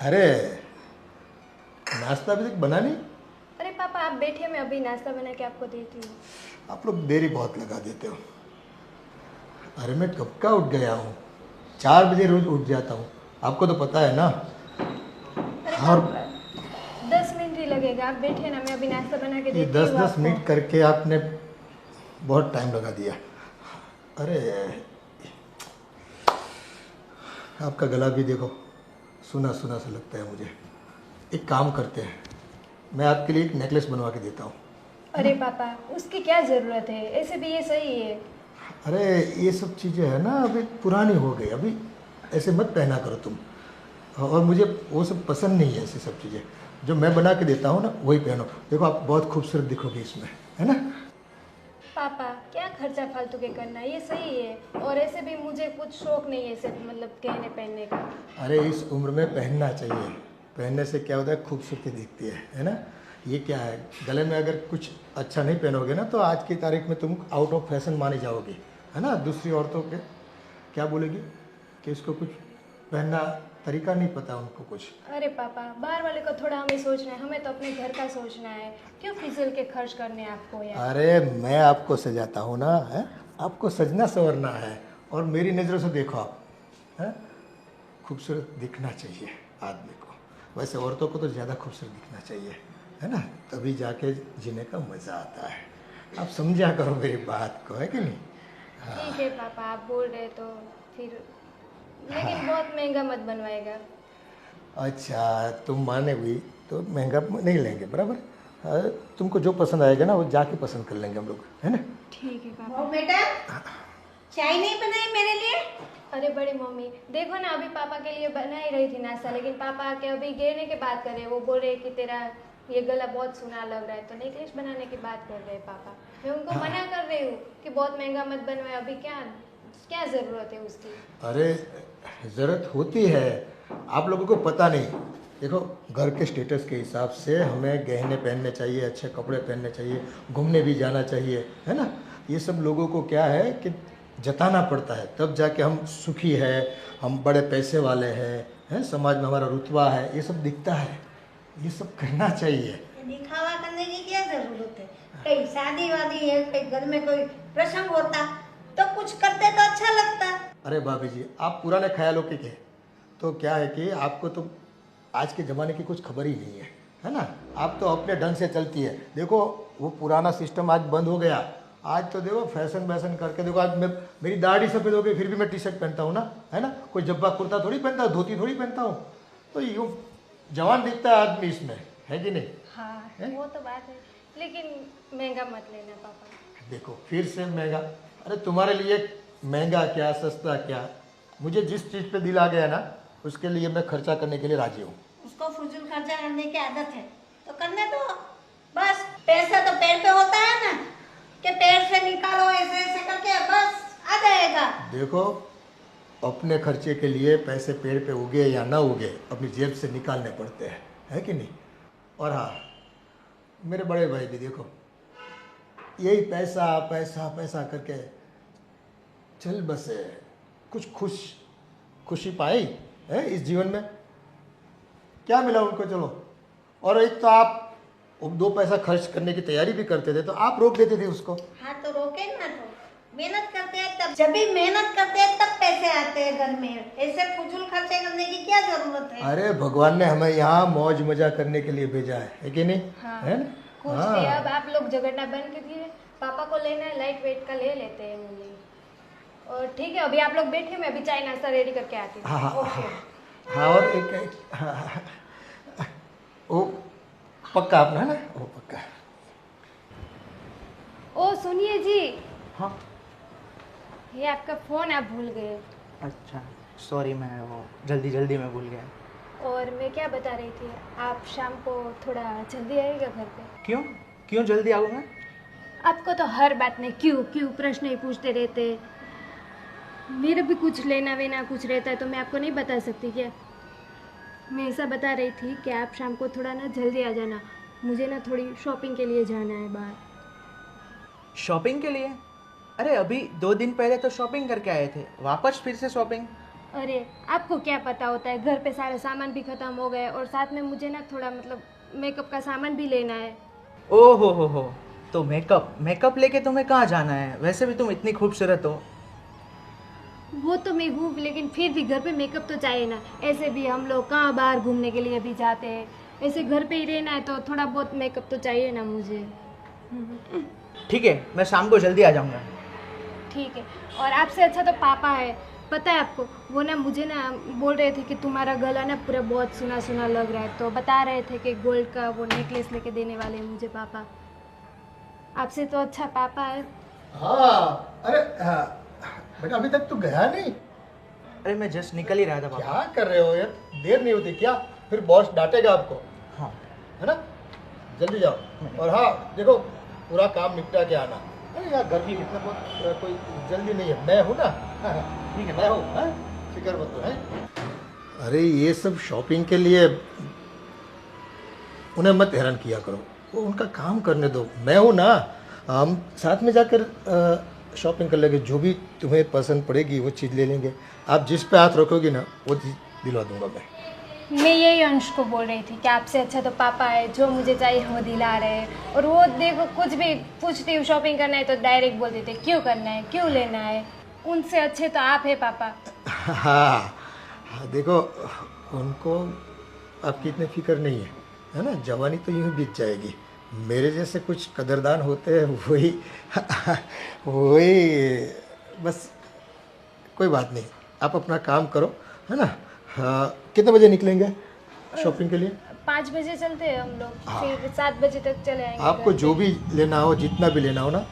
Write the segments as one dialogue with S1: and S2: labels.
S1: अरे नाश्ता अभी तक बना नहीं?
S2: अरे पापा आप बैठिए, मैं अभी नाश्ता बना के आपको देती हूँ।
S1: आप लोग देरी बहुत लगा देते हो। अरे मैं कब का उठ गया हूँ, 4 बजे रोज उठ जाता हूँ, आपको तो पता है ना।
S2: अरे
S1: और
S2: पापा 10 मिनट ही लगेगा, आप बैठिए ना, मैं अभी नाश्ता बना के
S1: ये
S2: देती
S1: दस
S2: हूँ
S1: दस
S2: आपको।
S1: मिनट करके आपने बहुत टाइम लगा दिया। अरे आपका गला भी देखो, सुना सुना सा लगता है मुझे। एक काम करते हैं, मैं आपके लिए एक नेकलेस बनवा के देता हूँ।
S2: अरे पापा उसकी क्या ज़रूरत है, ऐसे भी ये सही है।
S1: अरे ये सब चीज़ें है ना अभी पुरानी हो गई, अभी ऐसे मत पहना करो तुम। और मुझे वो सब पसंद नहीं है, ऐसी सब चीज़ें। जो मैं बना के देता हूँ ना वही पहनो, देखो आप बहुत खूबसूरत दिखोगे इसमें, है ना।
S2: पापा क्या खर्चा फालतू के करना, ये सही है। और ऐसे भी मुझे कुछ शौक नहीं है सिर्फ मतलब गहने पहनने का।
S1: अरे इस उम्र में पहनना चाहिए, पहनने से क्या होता है, खूबसूरती दिखती है ना। ये क्या है, गले में अगर कुछ अच्छा नहीं पहनोगे ना तो आज की तारीख में तुम आउट ऑफ फैशन मानी जाओगी, है ना। दूसरी औरतों के क्या बोलेगी कि इसको कुछ पहनना तरीका नहीं पता उनको कुछ।
S2: अरे पापा बाहर वाले को थोड़ा हमें सोचना है, हमें तो अपने घर का सोचना है। क्यों फिजूल के खर्च करने हैं आपको यार।
S1: अरे मैं आपको सजाता हूँ ना, है। आपको सजना संवरना है, और मेरी नज़रों से देखो आप, है। खूबसूरत दिखना चाहिए आदमी को, वैसे औरतों को तो ज़्यादा खूबसूरत दिखना चाहिए, है ना। तभी जाके जीने का मज़ा आता है। आप समझा करो मेरी बात को, है कि नहीं।
S2: ठीक है पापा आप बोल रहे तो फिर, लेकिन बहुत महंगा मत बनवाएगा।
S1: अच्छा तुम माने हुई तो महंगा नहीं लेंगे, बराबर। तुमको जो पसंद आएगा ना वो जाके पसंद कर लेंगे हम लोग, है ना।
S2: ठीक है पापा।
S3: वो बेटा चाय नहीं बनाई मेरे लिए?
S2: अरे बड़ी मम्मी देखो ना, अभी पापा के लिए बना ही रही थी नाश्ता, लेकिन पापा आके अभी गहने की बात कर रहे हैं। वो बोल रहे कि तेरा ये गला बहुत सुना लग रहा है, तो नेकलेस बनाने की बात कर रहे हैं पापा। मैं उनको मना कर रही हूँ कि बहुत महंगा मत बनवाए, अभी क्या क्या ज़रूरत है उसकी।
S1: अरे ज़रूरत होती है, आप लोगों को पता नहीं। देखो घर के स्टेटस के हिसाब से हमें गहने पहनने चाहिए, अच्छे कपड़े पहनने चाहिए, घूमने भी जाना चाहिए, है ना। ये सब लोगों को क्या है कि जताना पड़ता है, तब जाके हम सुखी है, हम बड़े पैसे वाले हैं, समाज में हमारा रुतबा है, ये सब दिखता है। ये सब करना चाहिए।
S3: ये दिखावा करने की क्या जरूरत है? कहीं शादी वादी है, कहीं घर में कोई प्रसंग होता तो कुछ करते तो अच्छा लगता।
S1: अरे भाभी जी आप पुराने ख्यालों के तो क्या है कि आपको तो आज के ज़माने की कुछ खबर ही नहीं है ना। आप तो अपने ढंग से चलती है। देखो वो पुराना सिस्टम आज बंद हो गया। आज तो देखो फैशन वैशन करके देखो, आज मैं मेरी दाढ़ी सफ़ेद हो गई फिर भी मैं टी शर्ट पहनता हूँ ना, है ना। कोई जब्बा कुर्ता थोड़ी पहनता हूँ, धोती थोड़ी पहनता हूँ। तो यूँ जवान दिखता है आदमी इसमें, है कि नहीं।
S2: हाँ
S1: है?
S2: वो तो बात है, लेकिन महंगा मत लेना पापा।
S1: देखो फिर से महंगा, अरे तुम्हारे लिए महंगा क्या सस्ता क्या, मुझे जिस चीज़ पे दिल आ गया ना उसके लिए मैं खर्चा करने के लिए राजी हूँ।
S3: उसको फजूल खर्चा करने की आदत है तो करने दो। बस पैसा तो पेड़ पे होता है ना, कि पेड़ से निकालो ऐसे ऐसे करके बस आ जाएगा।
S1: देखो अपने खर्चे के लिए पैसे पेड़ पे उगे या ना उगे अपनी जेब से निकालने पड़ते हैं, है कि नहीं। और हाँ मेरे बड़े भाई भी देखो यही पैसा पैसा पैसा करके चल बसे, कुछ खुशी पाई है इस जीवन में, क्या मिला उनको। चलो, और एक तो आप 2 पैसा खर्च करने की तैयारी भी करते थे तो आप रोक देते थे उसको।
S3: हाँ तो रोके ना, तो मेहनत करते हैं तब, जब भी मेहनत करते हैं तब पैसे आते हैं घर में। ऐसे फजूल खर्चे करने की क्या जरूरत है?
S1: अरे भगवान ने हमें यहाँ मौज मजा करने के लिए भेजा है कि नहीं।
S2: हाँ
S1: है ना।
S2: खुश थे। अब आप लोग झगड़ना बंद कर दिए। पापा को लेना है लाइट वेट का ले लेते हैं मम्मी। और ठीक है अभी आप लोग बैठे, मैं अभी चाय नाश्ता रेडी करके आती हूँ।
S1: हाँ हाँ
S2: ओके।
S1: हाँ, और वो पक्का अपना है ना, वो पक्का।
S2: ओ सुनिए जी,
S4: हाँ
S2: ये आपका फ़ोन आप भूल गए।
S4: अच्छा सॉरी, मैं वो जल्दी में भूल गया।
S2: और मैं क्या बता रही थी, आप शाम को थोड़ा जल्दी आइएगा घर पे।
S4: क्यों जल्दी आऊँ मैं?
S2: आपको तो हर बात में क्यों क्यों प्रश्न ही पूछते रहते। मेरे भी कुछ लेना वेना कुछ रहता है तो मैं आपको नहीं बता सकती क्या। मैं ऐसा बता रही थी कि आप शाम को थोड़ा ना जल्दी आ जाना, मुझे ना थोड़ी शॉपिंग के लिए जाना है बाहर।
S4: शॉपिंग के लिए? अरे अभी 2 दिन पहले तो शॉपिंग करके आए थे, वापस फिर से शॉपिंग?
S2: अरे आपको क्या पता होता है, घर पे सारा सामान भी ख़त्म हो गए और साथ में मुझे ना थोड़ा मतलब मेकअप का सामान भी लेना है।
S4: ओ हो, तो मेकअप लेके तुम्हें कहाँ जाना है? वैसे भी तुम इतनी खूबसूरत हो।
S2: वो तो मैं हूँ, लेकिन फिर भी घर पे मेकअप तो चाहिए ना। ऐसे भी हम लोग कहाँ बाहर घूमने के लिए भी जाते हैं, ऐसे घर पे ही रहना है तो थोड़ा बहुत मेकअप तो चाहिए ना मुझे।
S4: ठीक है, मैं शाम को जल्दी आ जाऊँगा।
S2: ठीक है। और आपसे अच्छा तो पापा है, पता है आपको, वो ना मुझे ना बोल रहे थे कि तुम्हारा गला ना पूरा बहुत सुना सुना लग रहा है, तो बता रहे थे कि गोल्ड का वो नेकलेस लेके देने वाले हैं मुझे पापा। आपसे तो अच्छा पापा है।
S1: हाँ, अरे हाँ, बेटा अभी तक तू गया नहीं?
S4: अरे मैं जस्ट निकल ही रहा था पापा।
S1: क्या कर रहे हो यार, देर नहीं होती क्या? फिर बॉस डांटेगा आपको,
S4: हाँ
S1: है ना? जल्दी जाओ। और हाँ देखो, पूरा काम निपटा के आना। अरे यार घर की इतना बहुत कोई जल्दी नहीं है, मैं हूँ ना। ठीक है, मैं हूँ, हाँ? फिक्र मत करो, हैं? अरे ये सब शॉपिंग के लिए उन्हें मत हैरान किया करो, वो उनका काम करने दो, मैं हूँ ना। हम साथ में जाकर शॉपिंग कर लेंगे, जो भी तुम्हें पसंद पड़ेगी वो चीज़ ले लेंगे। आप जिस पे हाथ रखोगी ना वो चीज़ दिलवा दूंगा
S2: मैं यही अंश को बोल रही थी कि आपसे अच्छा तो पापा है, जो मुझे चाहिए वो दिला रहे हैं। और वो देखो, कुछ भी पूछती हूँ शॉपिंग करना है तो डायरेक्ट बोल देते क्यों करना है, क्यों लेना है। उनसे अच्छे तो आप है पापा।
S1: हाँ, देखो उनको आपकी इतनी फिक्र नहीं है ना? जवानी तो यूँ ही बीत जाएगी। मेरे जैसे कुछ कदरदान होते हैं, वही वही बस। कोई बात नहीं, आप अपना काम करो, है ना? हाँ, कितने बजे निकलेंगे शॉपिंग के लिए?
S2: 5 बजे चलते हैं हम लोग, फिर 7 बजे तक चले आएंगे
S1: आपको
S2: घर
S1: जो
S2: पे।
S1: भी लेना हो, जितना भी लेना हो ना,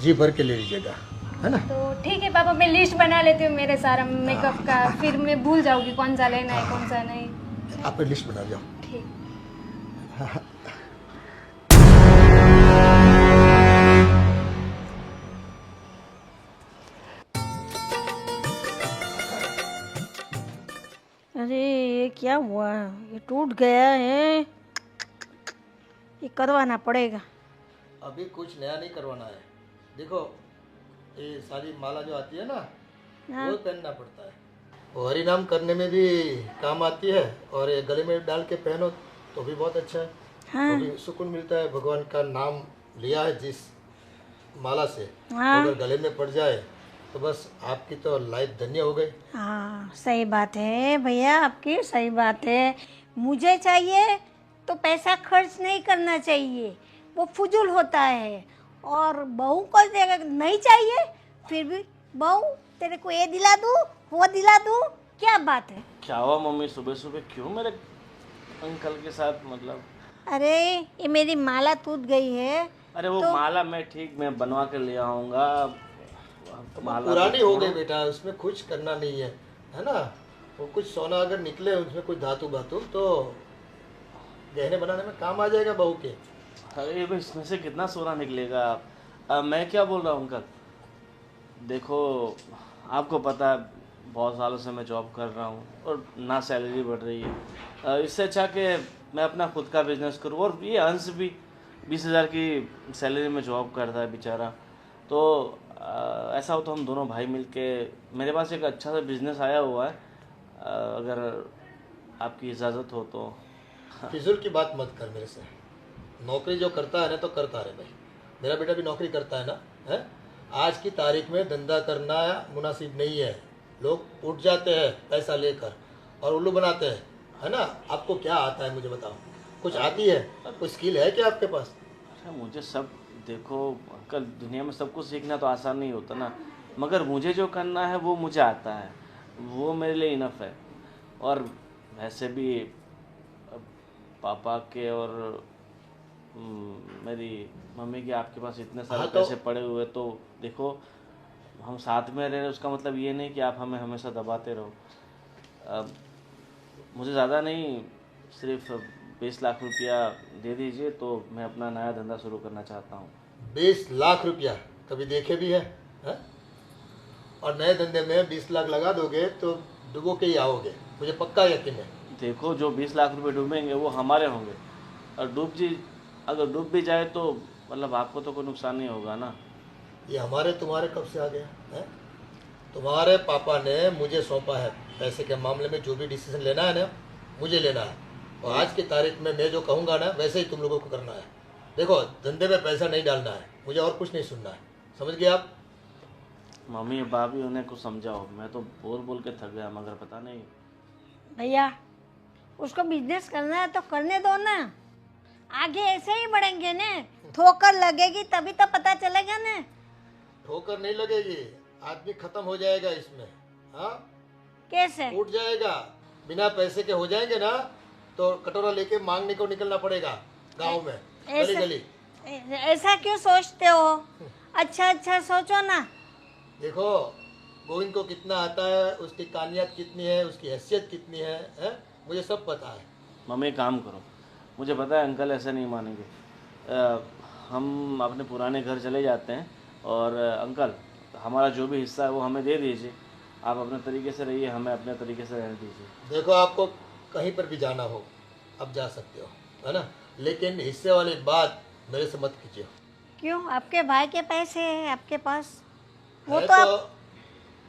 S1: जी भर के ले लीजिएगा, है ना?
S2: तो ठीक है पापा, मैं लिस्ट बना लेती हूँ मेरे सारा मेकअप का, फिर मैं भूल जाऊंगी कौन सा लेना है कौन सा नहीं।
S1: आप लिस्ट बना जाओ।
S2: ठीक।
S3: अरे ये क्या हुआ, ये टूट गया है, ये करवाना पड़ेगा।
S1: अभी कुछ नया नहीं करवाना है। देखो ये सारी माला जो आती है ना,
S3: हाँ।
S1: वो पहनना पड़ता है, वो हरि नाम करने में भी काम आती है, और ये गले में डाल के पहनो तो भी बहुत अच्छा है।
S3: हाँ।
S1: तो भी सुकून मिलता है। भगवान का नाम लिया है जिस माला से,
S3: हाँ।
S1: अगर गले में पड़ जाए तो बस आपकी तो लाइफ धन्य हो गई।
S3: हाँ सही बात है भैया, आपकी सही बात है। मुझे चाहिए तो पैसा खर्च नहीं करना चाहिए, वो फजूल होता है। और बहू को अगर नहीं चाहिए फिर भी बहू तेरे को ये दिला दूँ वो दिला दूँ, क्या बात है?
S5: क्या हुआ मम्मी, सुबह सुबह क्यों मेरे अंकल के साथ मतलब?
S3: अरे ये मेरी माला टूट गई है।
S5: अरे वो माला मैं ठीक मैं बनवा के ले आऊँगा। माला
S1: पुरानी हो गई बेटा, उसमें कुछ करना नहीं है, है ना? वो कुछ सोना अगर निकले उसमें कुछ धातु बातु तो गहने बनाने में काम आ जाएगा बहू के।
S5: अरे भाई इसमें से कितना सोना निकलेगा? मैं क्या बोल रहा हूँ अंकल, देखो आपको पता है बहुत सालों से मैं जॉब कर रहा हूँ और ना सैलरी बढ़ रही है। इससे अच्छा कि मैं अपना खुद का बिजनेस करूँ। और ये अंश भी 20,000 की सैलरी में जॉब करता है बेचारा। तो ऐसा हो तो हम दोनों भाई मिलके, मेरे पास एक अच्छा सा बिजनेस आया हुआ है, अगर आपकी इजाज़त हो तो।
S1: फिजूल की बात मत कर मेरे से। नौकरी जो करता है ना तो करता रहे भाई, मेरा बेटा भी नौकरी करता है ना, है? आज की तारीख में धंधा करना मुनासिब नहीं है। लोग उठ जाते हैं पैसा लेकर और उल्लू बनाते हैं, है ना? आपको क्या आता है मुझे बताओ, कुछ आती है? कोई स्किल है क्या आपके पास?
S5: अच्छा मुझे सब, देखो अंकल दुनिया में सब कुछ सीखना तो आसान नहीं होता ना, मगर मुझे जो करना है वो मुझे आता है, वो मेरे लिए इनफ है। और वैसे भी पापा के और मेरी मम्मी के आपके पास इतने सारे
S1: हाँ तो-
S5: पैसे पड़े हुए, तो देखो हम साथ में रह रहे हैं, उसका मतलब ये नहीं कि आप हमें हमेशा दबाते रहो। अब मुझे ज़्यादा नहीं, सिर्फ 20 लाख रुपया दे दीजिए तो मैं अपना नया धंधा शुरू करना चाहता हूँ।
S1: 20 लाख रुपया कभी देखे भी है? और नए धंधे में 20 लाख लगा दोगे तो डुबो के ही आओगे, मुझे पक्का यकीन है।
S5: देखो जो 20 लाख रुपए डूबेंगे वो हमारे होंगे, और अगर डूब भी जाए तो मतलब आपको तो कोई नुकसान नहीं होगा ना।
S1: ये हमारे तुम्हारे कब से आ गया है? तुम्हारे पापा ने मुझे सौंपा है पैसे के मामले में, जो भी डिसीजन लेना है ना मुझे लेना है। और आज की तारीख में मैं जो कहूँगा ना वैसे ही तुम लोगों को करना है। देखो, धंधे में पैसा नहीं डालना है, मुझे और कुछ नहीं सुनना है, समझ गए आप?
S5: मम्मी भाभी उन्हें कुछ समझाओ, मैं तो बोल बोल के थक गया मगर पता नहीं।
S3: भैया उसको बिजनेस करना है तो करने दो ना, आगे ऐसे ही बढ़ेंगे ना। ठोकर लगेगी तभी तो पता चलेगा ना।
S1: ठोकर नहीं लगेगी, आदमी खत्म हो जाएगा इसमें। हाँ,
S3: कैसे?
S1: टूट जाएगा। बिना पैसे के हो जाएंगे ना तो कटोरा लेके मांगने को निकलना पड़ेगा गांव में, गली गली।
S3: ऐसा क्यों सोचते हो? अच्छा अच्छा सोचो ना।
S1: देखो, गोविंद को कितना आता है, उसकी कानियत कितनी है, उसकी हैसियत कितनी है? मुझे सब पता है।
S5: मम्मी एक काम करो, मुझे पता है अंकल ऐसे नहीं मानेंगे। हम अपने पुराने घर चले जाते हैं और अंकल हमारा जो भी हिस्सा है वो हमें दे दीजिए। आप अपने तरीके से रहिए, हमें अपने तरीके से रहने दीजिए।
S1: देखो, आपको कहीं पर भी जाना हो अब जा सकते हो, है ना, लेकिन हिस्से वाली बात मेरे से मत कीजिए।
S3: क्यों? आपके भाई के पैसे हैं आपके पास, वो
S1: है
S3: तो आप...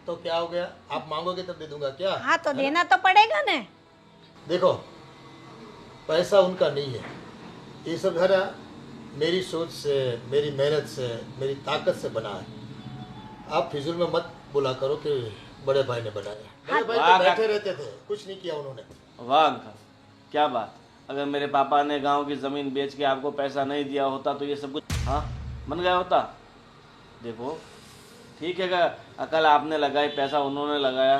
S1: तो क्या हो गया? आप मांगोगे तब दे दूंगा क्या?
S3: हाँ तो देना तो पड़ेगा ना।
S1: देखो, पैसा उनका नहीं है, ये सब है ना मेरी सोच से, मेरी मेहनत से, मेरी ताकत से बना है। आप फिजूल में मत बोला करो कि बड़े भाई ने बनाया। बड़े भाई तो बैठे रहते थे, कुछ नहीं किया उन्होंने।
S5: वाह अंकल, क्या बात। अगर मेरे पापा ने गांव की ज़मीन बेच के आपको पैसा नहीं दिया होता तो ये सब कुछ हाँ बन गया होता। देखो ठीक है, अकल आपने लगाई, पैसा उन्होंने लगाया,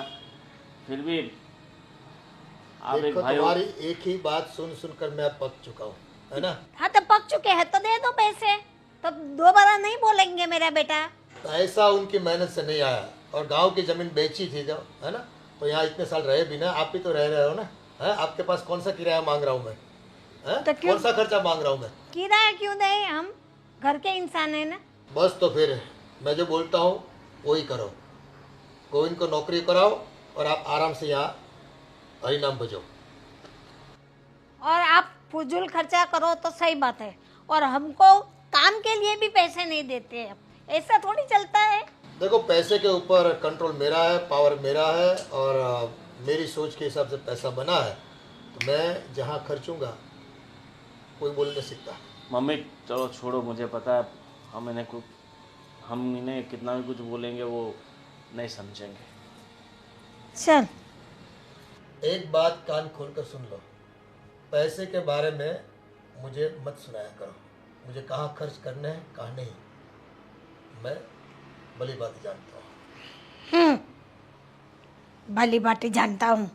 S5: फिर भी आप एक
S1: देखो,
S5: भाई हो।
S1: तुम्हारी एक ही बात सुन सुनकर मैं अब पक चुका हूँ, है ना।
S3: हाँ तो पक चुके हैं तो दे दो पैसे, तो दोबारा नहीं बोलेंगे मेरा बेटा।
S1: पैसा उनकी मेहनत से नहीं आया, और गांव की जमीन बेची थी जब, है ना, तो यहाँ इतने साल रहे भी ना। आप भी तो रह रहे हो ना, है? आपके पास कौन सा किराया मांग रहा हूँ मैं, है?
S3: तो क्यों?
S1: कौन सा खर्चा मांग रहा हूँ मैं?
S3: किराया क्यों दे, हम घर के इंसान है ना।
S1: बस तो फिर मैं जो बोलता हूँ वही करो। गोविंद को नौकरी कराओ और आप आराम से यहाँ हरी नाम बजो।
S3: और आप फजूल खर्चा करो तो सही बात है, और हमको काम के लिए भी पैसे नहीं देते हैं, ऐसा थोड़ी चलता है।
S1: देखो, पैसे के ऊपर कंट्रोल मेरा है, पावर मेरा है, और मेरी सोच के हिसाब से पैसा बना है, तो मैं जहाँ खर्चूंगा कोई बोल नहीं सकता।
S5: मम्मी चलो छोड़ो, मुझे पता है हम इन्हें कितना भी कुछ बोलेंगे वो नहीं समझेंगे।
S3: चल
S1: एक बात कान खोल कर सुन लो, पैसे के बारे में मुझे मत सुनाया करो। मुझे कहाँ खर्च करना है कहाँ नहीं, मैं भली बात जानता हूँ।
S3: भली बातें जानता हूँ।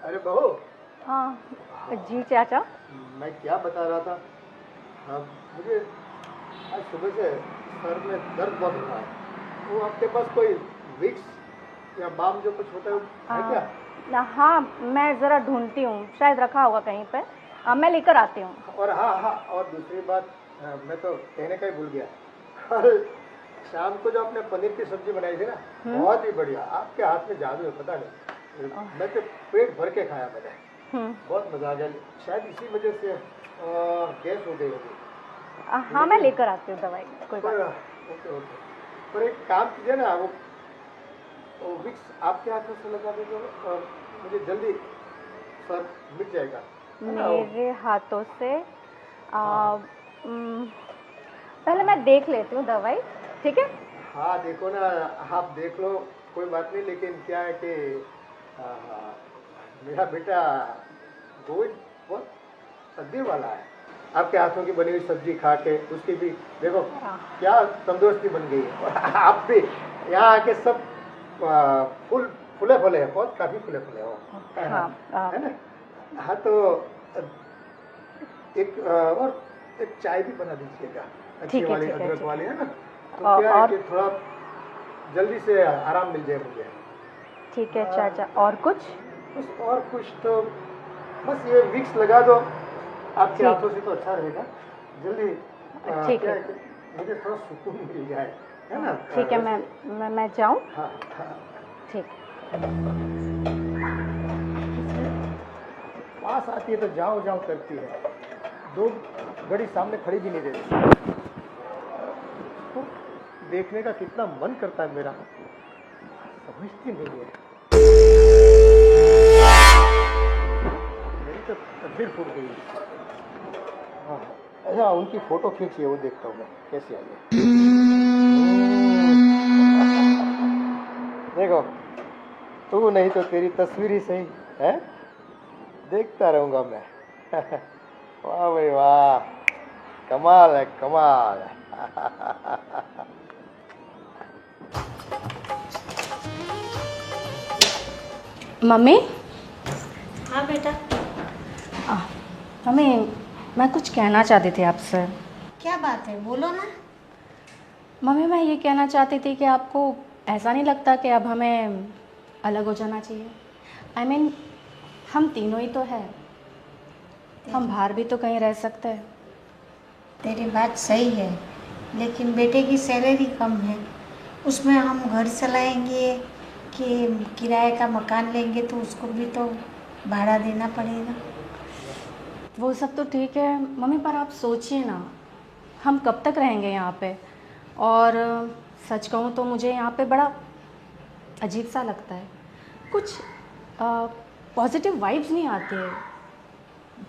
S1: अरे बहू,
S6: हाँ जी चाचा।
S1: मैं क्या बता रहा था, मुझे आज सुबह से सर में दर्द बहुत हो रहा है। वो आपके पास कोई विक्स या बाम जो कुछ होता है क्या?
S6: हाँ मैं ज़रा ढूंढती हूँ, शायद रखा होगा कहीं पे, मैं लेकर आती हूँ।
S1: और हाँ, और दूसरी बात, मैं तो कहने का ही भूल गया, कल शाम को जो आपने पनीर की सब्जी बनाई थी ना, बहुत ही बढ़िया। आपके हाथ में जादू है, पता नहीं, मैं तो पेट भर के खाया मैंने, बहुत मजा आ गया। शायद इसी वजह से गैस हो गई होगी।
S6: हाँ मैं लेकर आती हूँ दवाई, कोई बात नहीं।
S1: ओके। पर एक काम कीजिए ना, वो विक्स आपके हाथों से लगा दीजिए और मुझे जल्दी सर मिट जाएगा, है ना?
S6: मेरे हाथों से पहले मैं देख लेती हूँ दवाई, ठीक है?
S1: हाँ देखो ना, आप देख लो, कोई बात नहीं, लेकिन क्या है कि मेरा बेटा गोविंद बहुत तकदीर वाला है। आपके हाथों की बनी हुई सब्जी खा के उसकी भी देखो क्या तंदुरुस्ती बन गई है। और आप भी यहाँ आके सब फुले फुले हैं, बहुत काफ़ी फुले फुले हो।
S6: हाँ,
S1: है ना? हाँ तो और एक चाय भी बना दीजिएगा, अच्छी
S6: ठीक है,
S1: वाली
S6: ठीक है,
S1: अदरक
S6: ठीक
S1: वाली, है ना? तो
S6: और-
S1: क्या है कि थोड़ा जल्दी से आराम मिल जाए मुझे।
S6: ठीक है चाचा। और कुछ?
S1: बस और कुछ तो बस ये विक्स लगा दो आपके
S6: ठीक।
S1: हाथों से तो अच्छा रहेगा। जल्दी
S6: ठीक
S1: क्या
S6: है।
S1: कि मुझे थोड़ा सुकून मिल जाए, है ना?
S6: ठीक है, मैं जाऊँ?
S1: हाँ हाँ,
S6: ठीक।
S1: पास आती है तो जाओ जाओ करती है, 2 घड़ी सामने खड़ी भी नहीं देती। तो देखने का कितना मन करता है मेरा, समझती नहीं है। मेरी तो तकदीर फूट गई। हाँ अच्छा, उनकी फोटो खींचिए, वो देखता हूँ मैं कैसी आई है। देखो, तू नहीं तो तेरी तस्वीर ही सही है, देखता रहूंगा मैं। वाह भाई वाह, कमाल है कमाल है।
S6: मम्मी?
S3: हाँ बेटा,
S6: मम्मी, मैं कुछ कहना चाहती थी आपसे।
S3: क्या बात है, बोलो ना।
S6: मम्मी, मैं ये कहना चाहती थी कि आपको ऐसा नहीं लगता कि अब हमें अलग हो जाना चाहिए? I mean, हम तीनों ही तो हैं, हम बाहर भी तो कहीं रह सकते हैं।
S3: तेरी बात सही है, लेकिन बेटे की सैलरी कम है, उसमें हम घर चलाएंगे कि किराए का मकान लेंगे तो उसको भी तो भाड़ा देना पड़ेगा।
S6: वो सब तो ठीक है मम्मी, पर आप सोचिए ना, हम कब तक रहेंगे यहाँ पे? और सच कहूँ तो मुझे यहाँ पे बड़ा अजीब सा लगता है, कुछ पॉजिटिव वाइब्स नहीं आती है,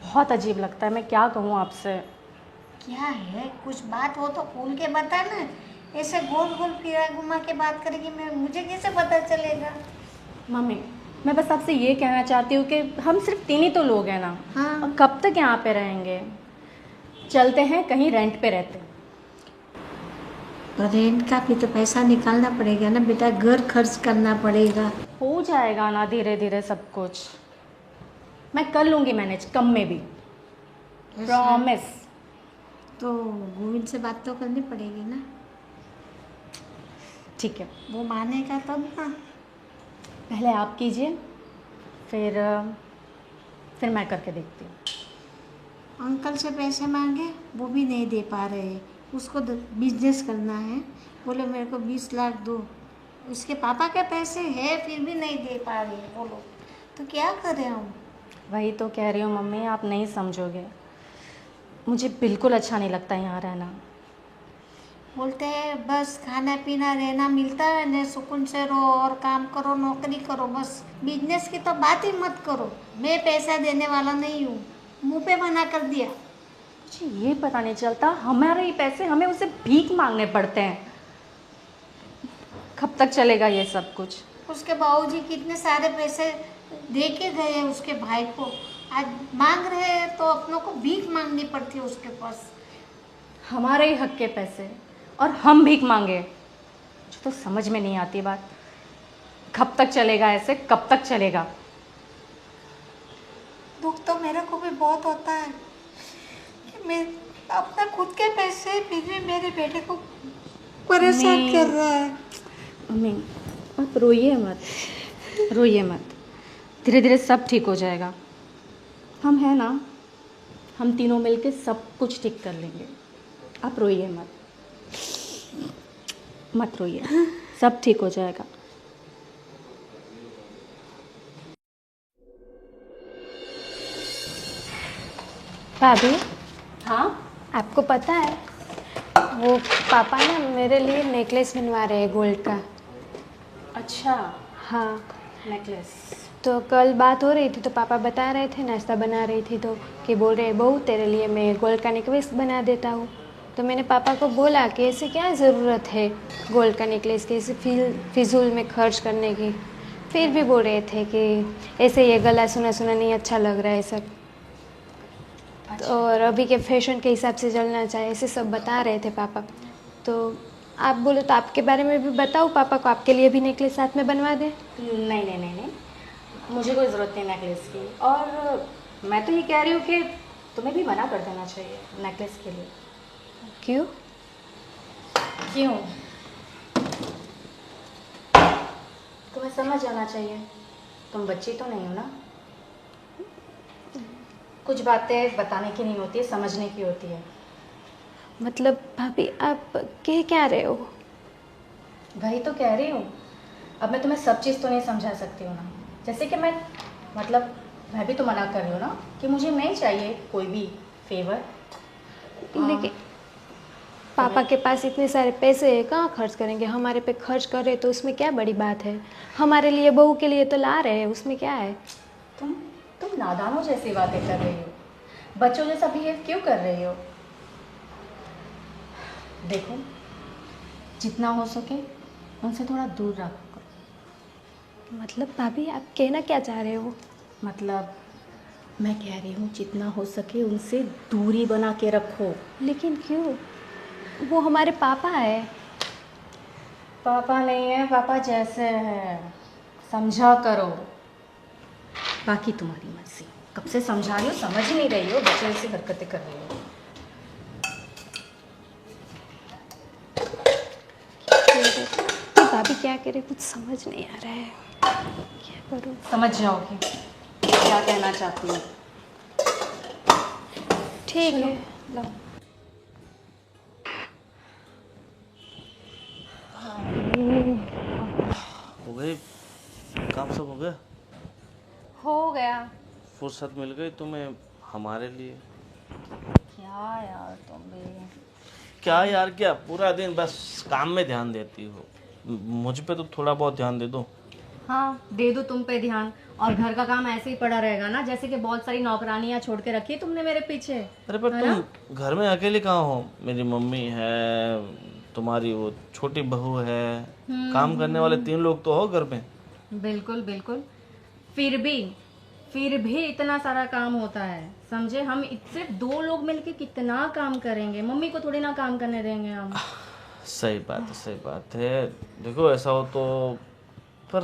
S6: बहुत अजीब लगता है। मैं क्या कहूँ आपसे?
S3: क्या है, कुछ बात हो तो खोल के बता ना, ऐसे गोल गोल फिरा घुमा के बात करेगी, मैं मुझे कैसे पता चलेगा?
S6: मम्मी, मैं बस आपसे ये कहना चाहती हूँ कि हम सिर्फ 3 ही तो लोग हैं ना,
S3: हाँ।
S6: और कब तक यहाँ पे रहेंगे? चलते हैं कहीं रेंट पे रहते हैं।
S3: पर रेंट का भी तो पैसा निकालना पड़ेगा ना बेटा, घर खर्च करना पड़ेगा।
S6: हो जाएगा ना धीरे धीरे सब कुछ, मैं कर लूँगी मैनेज, कम में भी, प्रॉमिस।
S3: तो गोविंद से बात तो करनी पड़ेगी ना,
S6: ठीक है,
S3: वो मानेगा तब ना।
S6: पहले आप कीजिए, फिर मैं करके देखती हूँ।
S3: अंकल से पैसे मांगे, वो भी नहीं दे पा रहे, उसको बिजनेस करना है, बोले मेरे को 20 लाख दो, उसके पापा के पैसे है फिर भी नहीं दे पा रहे, बोलो तो क्या करें हम?
S6: वही तो कह रही हूँ मम्मी, आप नहीं समझोगे, मुझे बिल्कुल अच्छा नहीं लगता यहाँ रहना।
S3: बोलते हैं बस खाना पीना रहना मिलता है ना, सुकून से रहो और काम करो, नौकरी करो, बस बिजनेस की तो बात ही मत करो। मैं पैसा देने वाला नहीं हूँ, मुंह पे मना कर दिया।
S6: मुझे ये पता नहीं चलता, हमारे ही पैसे हमें उसे भीख मांगने पड़ते हैं। कब तक चलेगा ये सब कुछ?
S3: उसके बाबूजी कितने सारे पैसे दे के गए उसके भाई को, आज मांग रहे हैं तो अपनों को भीख मांगनी पड़ती है उसके पास।
S6: हमारे ही हक के पैसे और हम भीख मांगे, मुझे तो समझ में नहीं आती बात। कब तक चलेगा ऐसे, कब तक चलेगा?
S3: दुख तो मेरे को भी बहुत होता है कि मैं अपना खुद के पैसे फिर भी मेरे बेटे को परेशान कर रहा है।
S6: मम्मी, आप रोइए मत, रोइए मत, धीरे धीरे सब ठीक हो जाएगा। हम हैं ना, हम तीनों मिलके सब कुछ ठीक कर लेंगे। आप रोइए मत, मत रोइए, सब ठीक हो जाएगा। भाभी,
S7: हाँ,
S6: आपको पता है
S2: वो पापा ना मेरे लिए नेकलेस बनवा रहे हैं गोल्ड का।
S6: अच्छा,
S2: हाँ,
S6: नेकलेस।
S2: तो कल बात हो रही थी तो पापा बता रहे थे, नाश्ता बना रही थी तो कि बोल रहे बहू तेरे लिए मैं गोल्ड का नेकलेस बना देता हूँ। तो मैंने पापा को बोला कि ऐसे क्या ज़रूरत है गोल्ड का नेकलेस की, ऐसे फिजूल में खर्च करने की। फिर भी बोल रहे थे कि ऐसे ये गला सुना सुना नहीं अच्छा लग रहा है सब, और अभी के फैशन के हिसाब से चलना चाहिए, ऐसे सब बता रहे थे पापा। तो आप बोलो तो आपके बारे में भी बताओ पापा को, आपके लिए भी नेकलेस साथ में बनवा दें।
S6: नहीं नहीं नहीं नहीं, मुझे कोई ज़रूरत नहीं नेकलेस की। और मैं तो ये कह रही हूँ कि तुम्हें भी मना कर देना चाहिए नेकलेस के लिए।
S2: क्यों?
S6: क्यों? तुम्हें समझ आना चाहिए, तुम बच्ची तो नहीं हो ना। कुछ बातें बताने की नहीं होती है, समझने की होती है।
S2: मतलब भाभी आप कह क्या रहे हो?
S6: वही तो कह रही हूँ। अब मैं तुम्हें सब चीज़ तो नहीं समझा सकती हूँ ना। जैसे कि मैं भी तो मना कर रही हूँ ना कि मुझे नहीं चाहिए कोई भी फेवर।
S2: लेकिन पापा के पास इतने सारे पैसे हैं, कहाँ खर्च करेंगे? हमारे पे खर्च करे तो उसमें क्या बड़ी बात है? हमारे लिए बहू के लिए तो ला रहे हैं, उसमें क्या है?
S6: तुम नादानों जैसी बातें कर रही हो, बच्चों जैसा बिहेव क्यों कर रही हो? देखो, जितना हो सके उनसे थोड़ा दूर रखो।
S2: मतलब भाभी आप कहना क्या चाह रहे हो?
S6: मतलब मैं कह रही हूँ जितना हो सके उनसे दूरी बना के रखो।
S2: लेकिन क्यों? वो हमारे पापा है।
S6: पापा नहीं है, पापा जैसे है, समझा करो। बाकी तुम्हारी मर्जी। कब से समझा रही हो, समझ ही नहीं रही हो, बच्चे जैसी हरकतें कर रही हो।
S2: तो भाभी क्या करे, कुछ समझ नहीं आ रहा है, क्या करूँ?
S6: समझ जाओगे क्या कहना चाहती हूँ।
S2: ठीक है।
S6: लो।
S5: हो गई काम, सब हो गया?
S6: हो गया।
S5: फुर्सत मिल गई तुम्हें हमारे लिए?
S6: क्या यार तुम भी।
S5: क्या यार क्या, पूरा दिन बस काम में ध्यान देती हो। मुझ पे तो थोड़ा बहुत ध्यान दे दो।
S6: हाँ, दे दो तुम पे ध्यान, और घर का काम ऐसे ही पड़ा रहेगा ना, जैसे कि बहुत सारी नौकरानियां छोड़ के रखी है तुमने मेरे पीछे।
S5: अरे पर तुम घर में अकेले कहाँ हो? मेरी मम्मी है, तुम्हारी वो छोटी बहू है, काम करने वाले 3 लोग तो हो घर में।
S6: बिल्कुल बिल्कुल। फिर भी इतना सारा काम होता है, समझे? हम सिर्फ 2 लोग मिलके कितना काम करेंगे, मम्मी को थोड़ी ना काम करने देंगे हम।
S5: सही बात है, सही बात है। देखो ऐसा हो तो, पर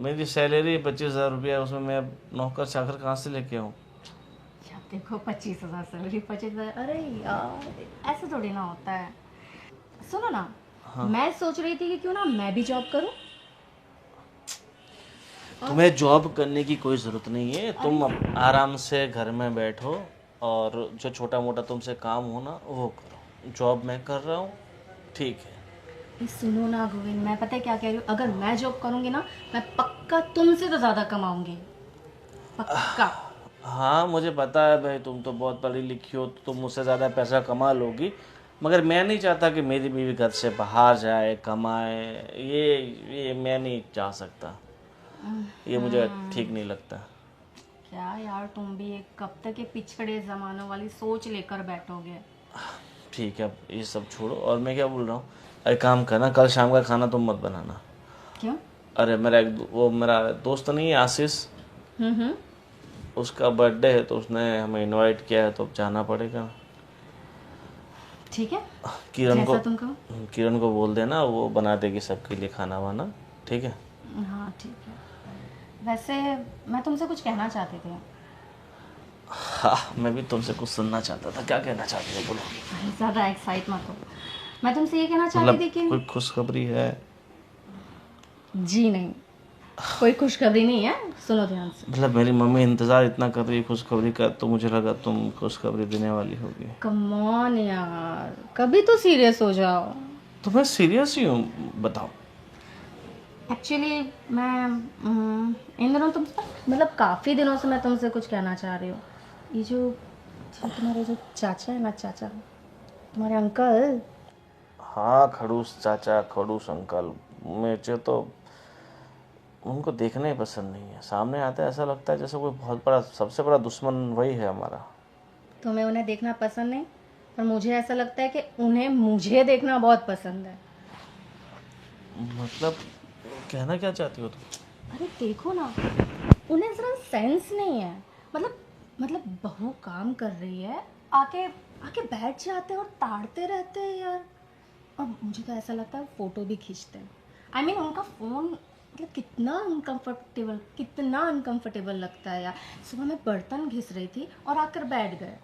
S5: मेरी सैलरी 25,000 रुपया है, उसमें मैं अब नौकर चाकर कहाँ से लेके आऊँ?
S6: क्या देखो, 25,000 सैलरी, 25,000, अरे यार ऐसे थोड़ी ना होता है। सुनो ना, मैं सोच रही थी कि क्यों ना मैं भी जॉब करूं।
S5: तुम्हें जॉब करने की कोई ज़रूरत नहीं है, तुम आराम से घर में बैठो और जो छोटा मोटा तुमसे काम हो ना वो करो। जॉब मैं कर रहा हूँ, ठीक है।
S6: सुनो ना गोविंद, मैं पता है क्या कह रही हूँ, अगर मैं जॉब करूंगी ना, मैं पक्का तुमसे तो ज़्यादा कमाऊंगी, पक्का।
S5: हाँ मुझे पता है भाई, तुम तो बहुत पढ़ी लिखी हो, तो तुम मुझसे ज़्यादा पैसा कमा लोगी, मगर मैं नहीं चाहता कि मेरी बीवी घर से बाहर जाए, कमाए। ये मैं नहीं चाह सकता, ये मुझे ठीक नहीं लगता।
S6: क्या यार तुम भी एक कब तक ये पिछड़े ज़मानों वाली सोच लेकर बैठोगे?
S5: ठीक है, अब ये सब छोड़ो, और मैं क्या बोल रहा हूँ, एक काम करना, कल शाम का खाना तुम मत बनाना।
S6: क्यों?
S5: अरे मेरा दोस्त नहीं है आशीष,
S6: हम्म।
S5: उसका बर्थडे है तो उसने हमें इनवाइट किया है, तो अब जाना पड़ेगा।
S6: ठीक है,
S5: किरण को
S6: जैसा तुम कहो।
S5: किरण को बोल देना, वो बना देगी सबके लिए खाना वाना, ठीक है?
S6: हाँ ठीक है। वैसे मैं तुमसे कुछ कहना चाहती थी।
S5: हाँ, मैं भी तुमसे कुछ सुनना चाहता था। क्या कहना चाहती हो, बोलो।
S6: ज़्यादा एक्साइट मत हो। मैं तुमसे ये कहना चाहती
S5: मतलब
S6: थी कि
S5: कोई खुशखबरी है?
S6: जी नहीं, कोई खुशखबरी नहीं है, सुनो ध्यान से।
S5: मतलब मेरी मम्मी इंतज़ार इतना कर रही है खुशखबरी का, तो मुझे लगा तुम खुशखबरी देने वाली होगी।
S6: कम ऑन यार, कभी तो सीरियस हो जाओ।
S5: तो मैं सीरियस ही हूँ, बताओ।
S6: एक्चुअली मैं इन दिनों तुमसे, मतलब काफ़ी दिनों से मैं तुमसे कुछ कहना चाह रही हूँ। ये जो तुम्हारे जो चाचा है ना, चाचा, तुम्हारे अंकल?
S5: हाँ, खड़ूस चाचा, खड़ूस अंकल, मुझे तो उनको देखना ही पसंद नहीं है। सामने आते ऐसा लगता है जैसे कोई बहुत बड़ा, सबसे बड़ा दुश्मन वही है हमारा।
S6: तुम्हें उन्हें देखना पसंद नहीं, पर मुझे ऐसा लगता है कि उन्हें मुझे देखना बहुत पसंद है।
S5: मतलब कहना क्या चाहती हो तुम?
S6: अरे देखो ना, उन्हें जरा सेंस नहीं है। मतलब बहू काम कर रही है, आके आके बैठ जाते हैं और ताड़ते रहते हैं यार। और मुझे तो ऐसा लगता है फ़ोटो भी खींचते हैं। आई मीन उनका फ़ोन मतलब कितना अनकंफर्टेबल लगता है यार। सुबह मैं बर्तन घिस रही थी और आकर बैठ गए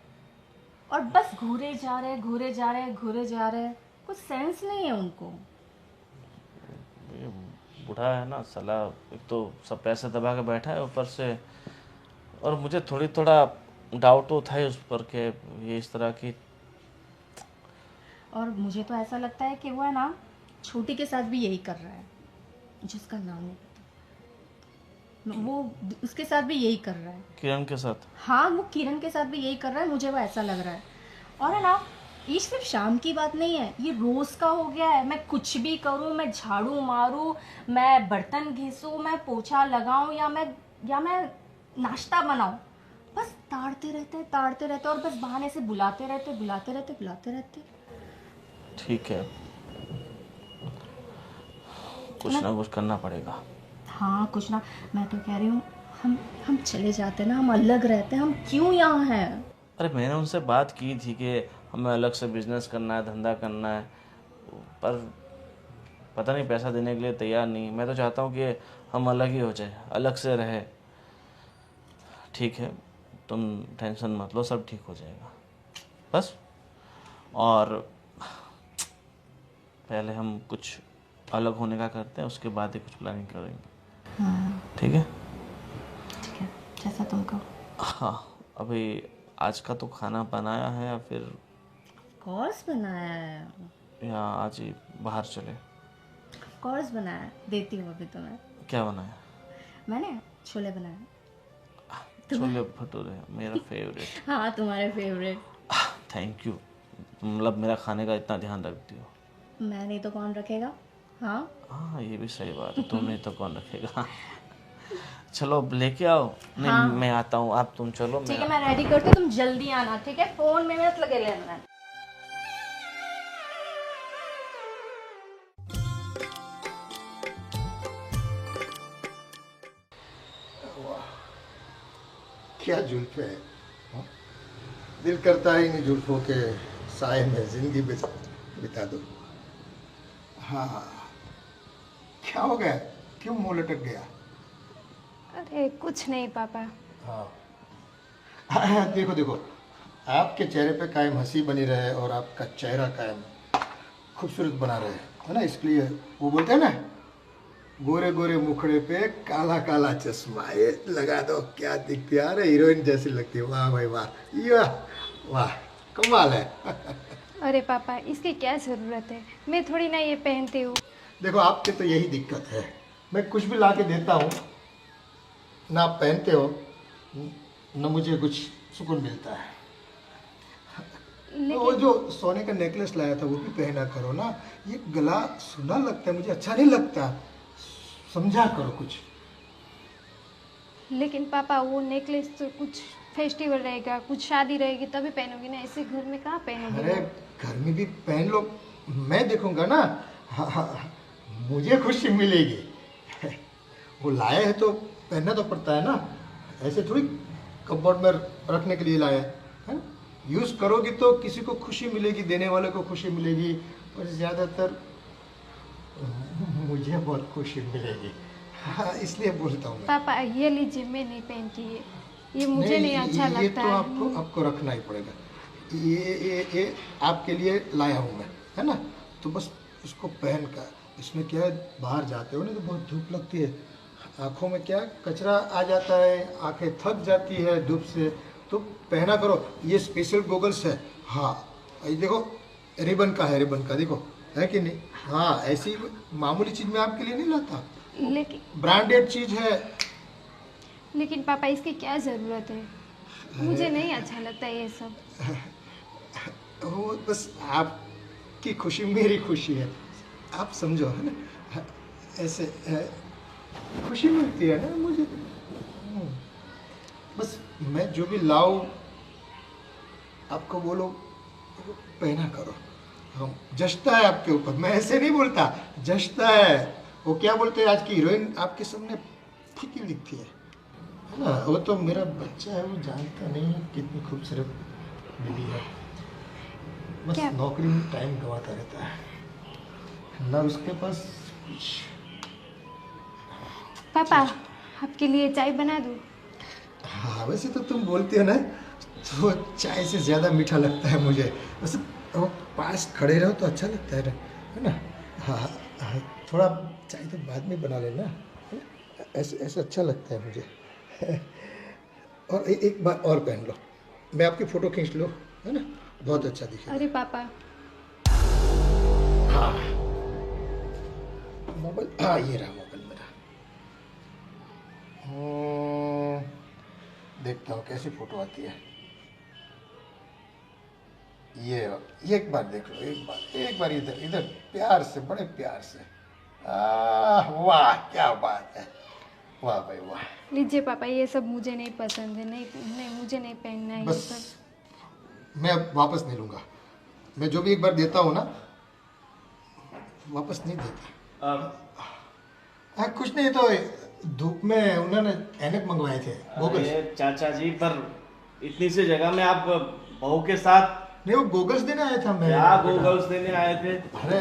S6: और बस घूरे जा रहे। कुछ सेंस नहीं है उनको।
S5: ये बूढ़ा है ना साला, एक तो सब पैसे दबा के बैठा है ऊपर से, और मुझे थोड़ा डाउट तो था ही उस पर कि ये इस तरह की।
S6: और मुझे तो ऐसा लगता है कि वो है ना, छोटी के साथ भी यही कर रहा है, जिसका नाम नहीं पता। वो उसके साथ भी यही कर रहा है।
S5: किरण के साथ?
S6: हाँ, वो किरण के साथ भी यही कर रहा है, मुझे वो ऐसा लग रहा है। और है ना, ये सिर्फ शाम की बात नहीं है, ये रोज़ का हो गया है। मैं कुछ भी करूँ, मैं झाड़ू मारूँ, मैं बर्तन घिसूँ, मैं पोछा लगाऊँ, या मैं नाश्ता बनाऊँ, बस ताड़ते रहते और बस बहाने से बुलाते रहते।
S5: ठीक है, कुछ ना कुछ करना पड़ेगा।
S6: हाँ, कुछ ना। मैं तो कह रही हूँ, हम चले जाते ना, हम अलग रहते, हम क्यों यहाँ हैं?
S5: अरे मैंने उनसे बात की थी कि हमें अलग से बिजनेस करना है, धंधा करना है, पर पता नहीं पैसा देने के लिए तैयार नहीं। मैं तो चाहता हूँ कि हम अलग ही हो जाए, अलग से रहे। ठीक है, तुम टेंशन मत लो, सब ठीक हो जाएगा बस। और पहले हम कुछ अलग होने का करते हैं, उसके बाद ही कुछ प्लानिंग करेंगे। ठीक है?
S6: ठीक है, जैसा तुम कहो।
S5: हाँ, अभी आज का तो खाना बनाया है या फिर
S6: कोर्स बनाया है?
S5: या आज ही बाहर चले?
S6: कोर्स बनाया है, देती हूँ अभी तुम्हें।
S5: क्या बनाया?
S6: मैंने छोले बनाए।
S5: छोले भटूरे, मेरा फेवरेट।
S6: हाँ, तुम्हारे फेवरेट।
S5: थैंक यू, मतलब मेरा खाने का इतना ध्यान रखती हो।
S6: मैं नहीं तो कौन रखेगा? हाँ,
S5: हाँ, ये भी सही बात है, तुम नहीं तो कौन रखेगा। चलो अब लेके आओ। नहीं,
S6: हाँ।
S5: मैं आता हूँ, आप तुम चलो।
S6: ठीक है, मैं रेडी करती हूँ, तुम जल्दी आना, ठीक है? फोन में मत लगे रहना।
S1: क्या जुल्फे है, हाँ? दिल करता है इन जुल्फों के साए में जिंदगी बिता दो। हाँ, क्या हो गया, क्यों मुंह लटक गया?
S2: अरे कुछ नहीं पापा।
S1: हाँ, देखो देखो, आपके चेहरे पे कायम हंसी बनी रहे और आपका चेहरा कायम खूबसूरत बना रहे, है ना। इसलिए वो बोलते हैं ना, गोरे गोरे मुखड़े पे काला काला चश्मा, ये लगा दो, क्या दिखती है, अरे हीरोइन जैसी लगती है। वाह भाई वाह, ये वाह, कमाल है।
S2: अरे पापा, इसकी क्या ज़रूरत है, मैं थोड़ी ना ये पहनती हूँ।
S1: देखो, आपके तो यही दिक्कत है, मैं कुछ भी ला के देता हूँ ना, आप पहनते हो न, मुझे कुछ सुकून मिलता है। तो वो जो सोने का नेकलेस लाया था वो भी पहना करो ना, ये गला सुना लगता है, मुझे अच्छा नहीं लगता, समझा करो कुछ।
S2: लेकिन पापा, वो नेकलेस तो कुछ फेस्टिवल रहेगा, कुछ शादी रहेगी तभी पहनोगी ना, ऐसे घर में कहाँ पहनोगी?
S1: अरे घर में भी पहन लो, मैं देखूंगा ना। हाँ, हाँ, मुझे खुशी मिलेगी। वो लाए हैं तो पहनना तो पड़ता है ना, ऐसे थोड़ी कपबोर्ड में रखने के लिए लाया है। यूज़ करोगी तो किसी को खुशी मिलेगी, देने वाले को खुशी मिलेगी, और ज़्यादातर मुझे बहुत खुशी मिलेगी। हाँ, इसलिए बोलता हूँ मैं।
S2: पापा ये लीजिए, मैं नहीं पहनती ये मुझे नहीं अच्छा
S1: ये
S2: लगता
S1: तो
S2: है।
S1: आपको रखना ही पड़ेगा। ये आपके लिए लाया हूँ मैं, है ना। तो बस इसको पहन कर, इसमें क्या है, बाहर जाते हो ना तो बहुत धूप लगती है, आँखों में क्या कचरा आ जाता है, आंखें थक जाती है धूप से, तो पहना करो। ये स्पेशल गोगल्स है। हाँ, ये देखो, रिबन का है, रिबन का देखो, है कि नहीं। हाँ, ऐसी मामूली चीज़ मैं आपके लिए नहीं लाता, ब्रांडेड चीज़ है।
S2: लेकिन पापा, इसकी क्या ज़रूरत है, मुझे नहीं अच्छा लगता ये सब।
S1: वो बस आपकी खुशी मेरी खुशी है, आप समझो, है ना। ऐसे खुशी मिलती है ना मुझे। बस मैं जो भी लाऊं आपको बोलो पहना करो। हम जचता है आपके ऊपर, मैं ऐसे नहीं बोलता, जचता है। वो क्या बोलते हैं, आज की हीरोइन आपके सामने फीकी दिखती है ना। वो तो मेरा बच्चा है, वो जानता नहीं है कितनी खूबसूरत मिली है। बस
S2: क्या?
S1: नौकरी में टाइम गंवाता रहता है ना, उसके पास कुछ।
S2: पापा आपके लिए चाय बना दूँ?
S1: हाँ वैसे तो तुम बोलते हो ना, तो चाय से ज़्यादा मीठा लगता है मुझे। वैसे वो पास खड़े रहो तो अच्छा लगता है ना। हाँ हाँ, थोड़ा चाय तो बाद में बना लेना, है ना? ऐसे ऐसे अच्छा लगता है मुझे। और एक बार और पहन लो, मैं आपकी फ़ोटो खींच लो, है ना, बहुत अच्छा दिखेगा।
S2: अरे पापा,
S1: हाँ मोबाइल, हाँ ये रहा मोबाइल मेरा। देखता हूँ कैसी फ़ोटो आती है। ये एक बार देख लो, एक बार इधर इधर प्यार से, बड़े प्यार से। वाह क्या बात है, वाह भाई वाह।
S2: लीजिए पापा, ये सब मुझे नहीं पसंद है, नहीं नहीं मुझे नहीं पहनना है ये
S1: बस
S2: सब।
S1: मैं अब वापस नहीं लूँगा, मैं जो भी एक बार देता हूँ ना वापस नहीं देता। हाँ कुछ नहीं, तो धूप में उन्होंने ऐनक मंगवाए थे गोगल्स।
S5: अरे चाचा जी, पर इतनी सी जगह में आप बहू के साथ
S1: नहीं वो गोगल्स देने आया था मैं।
S5: क्या गोगल्स देने आए थे?
S1: अरे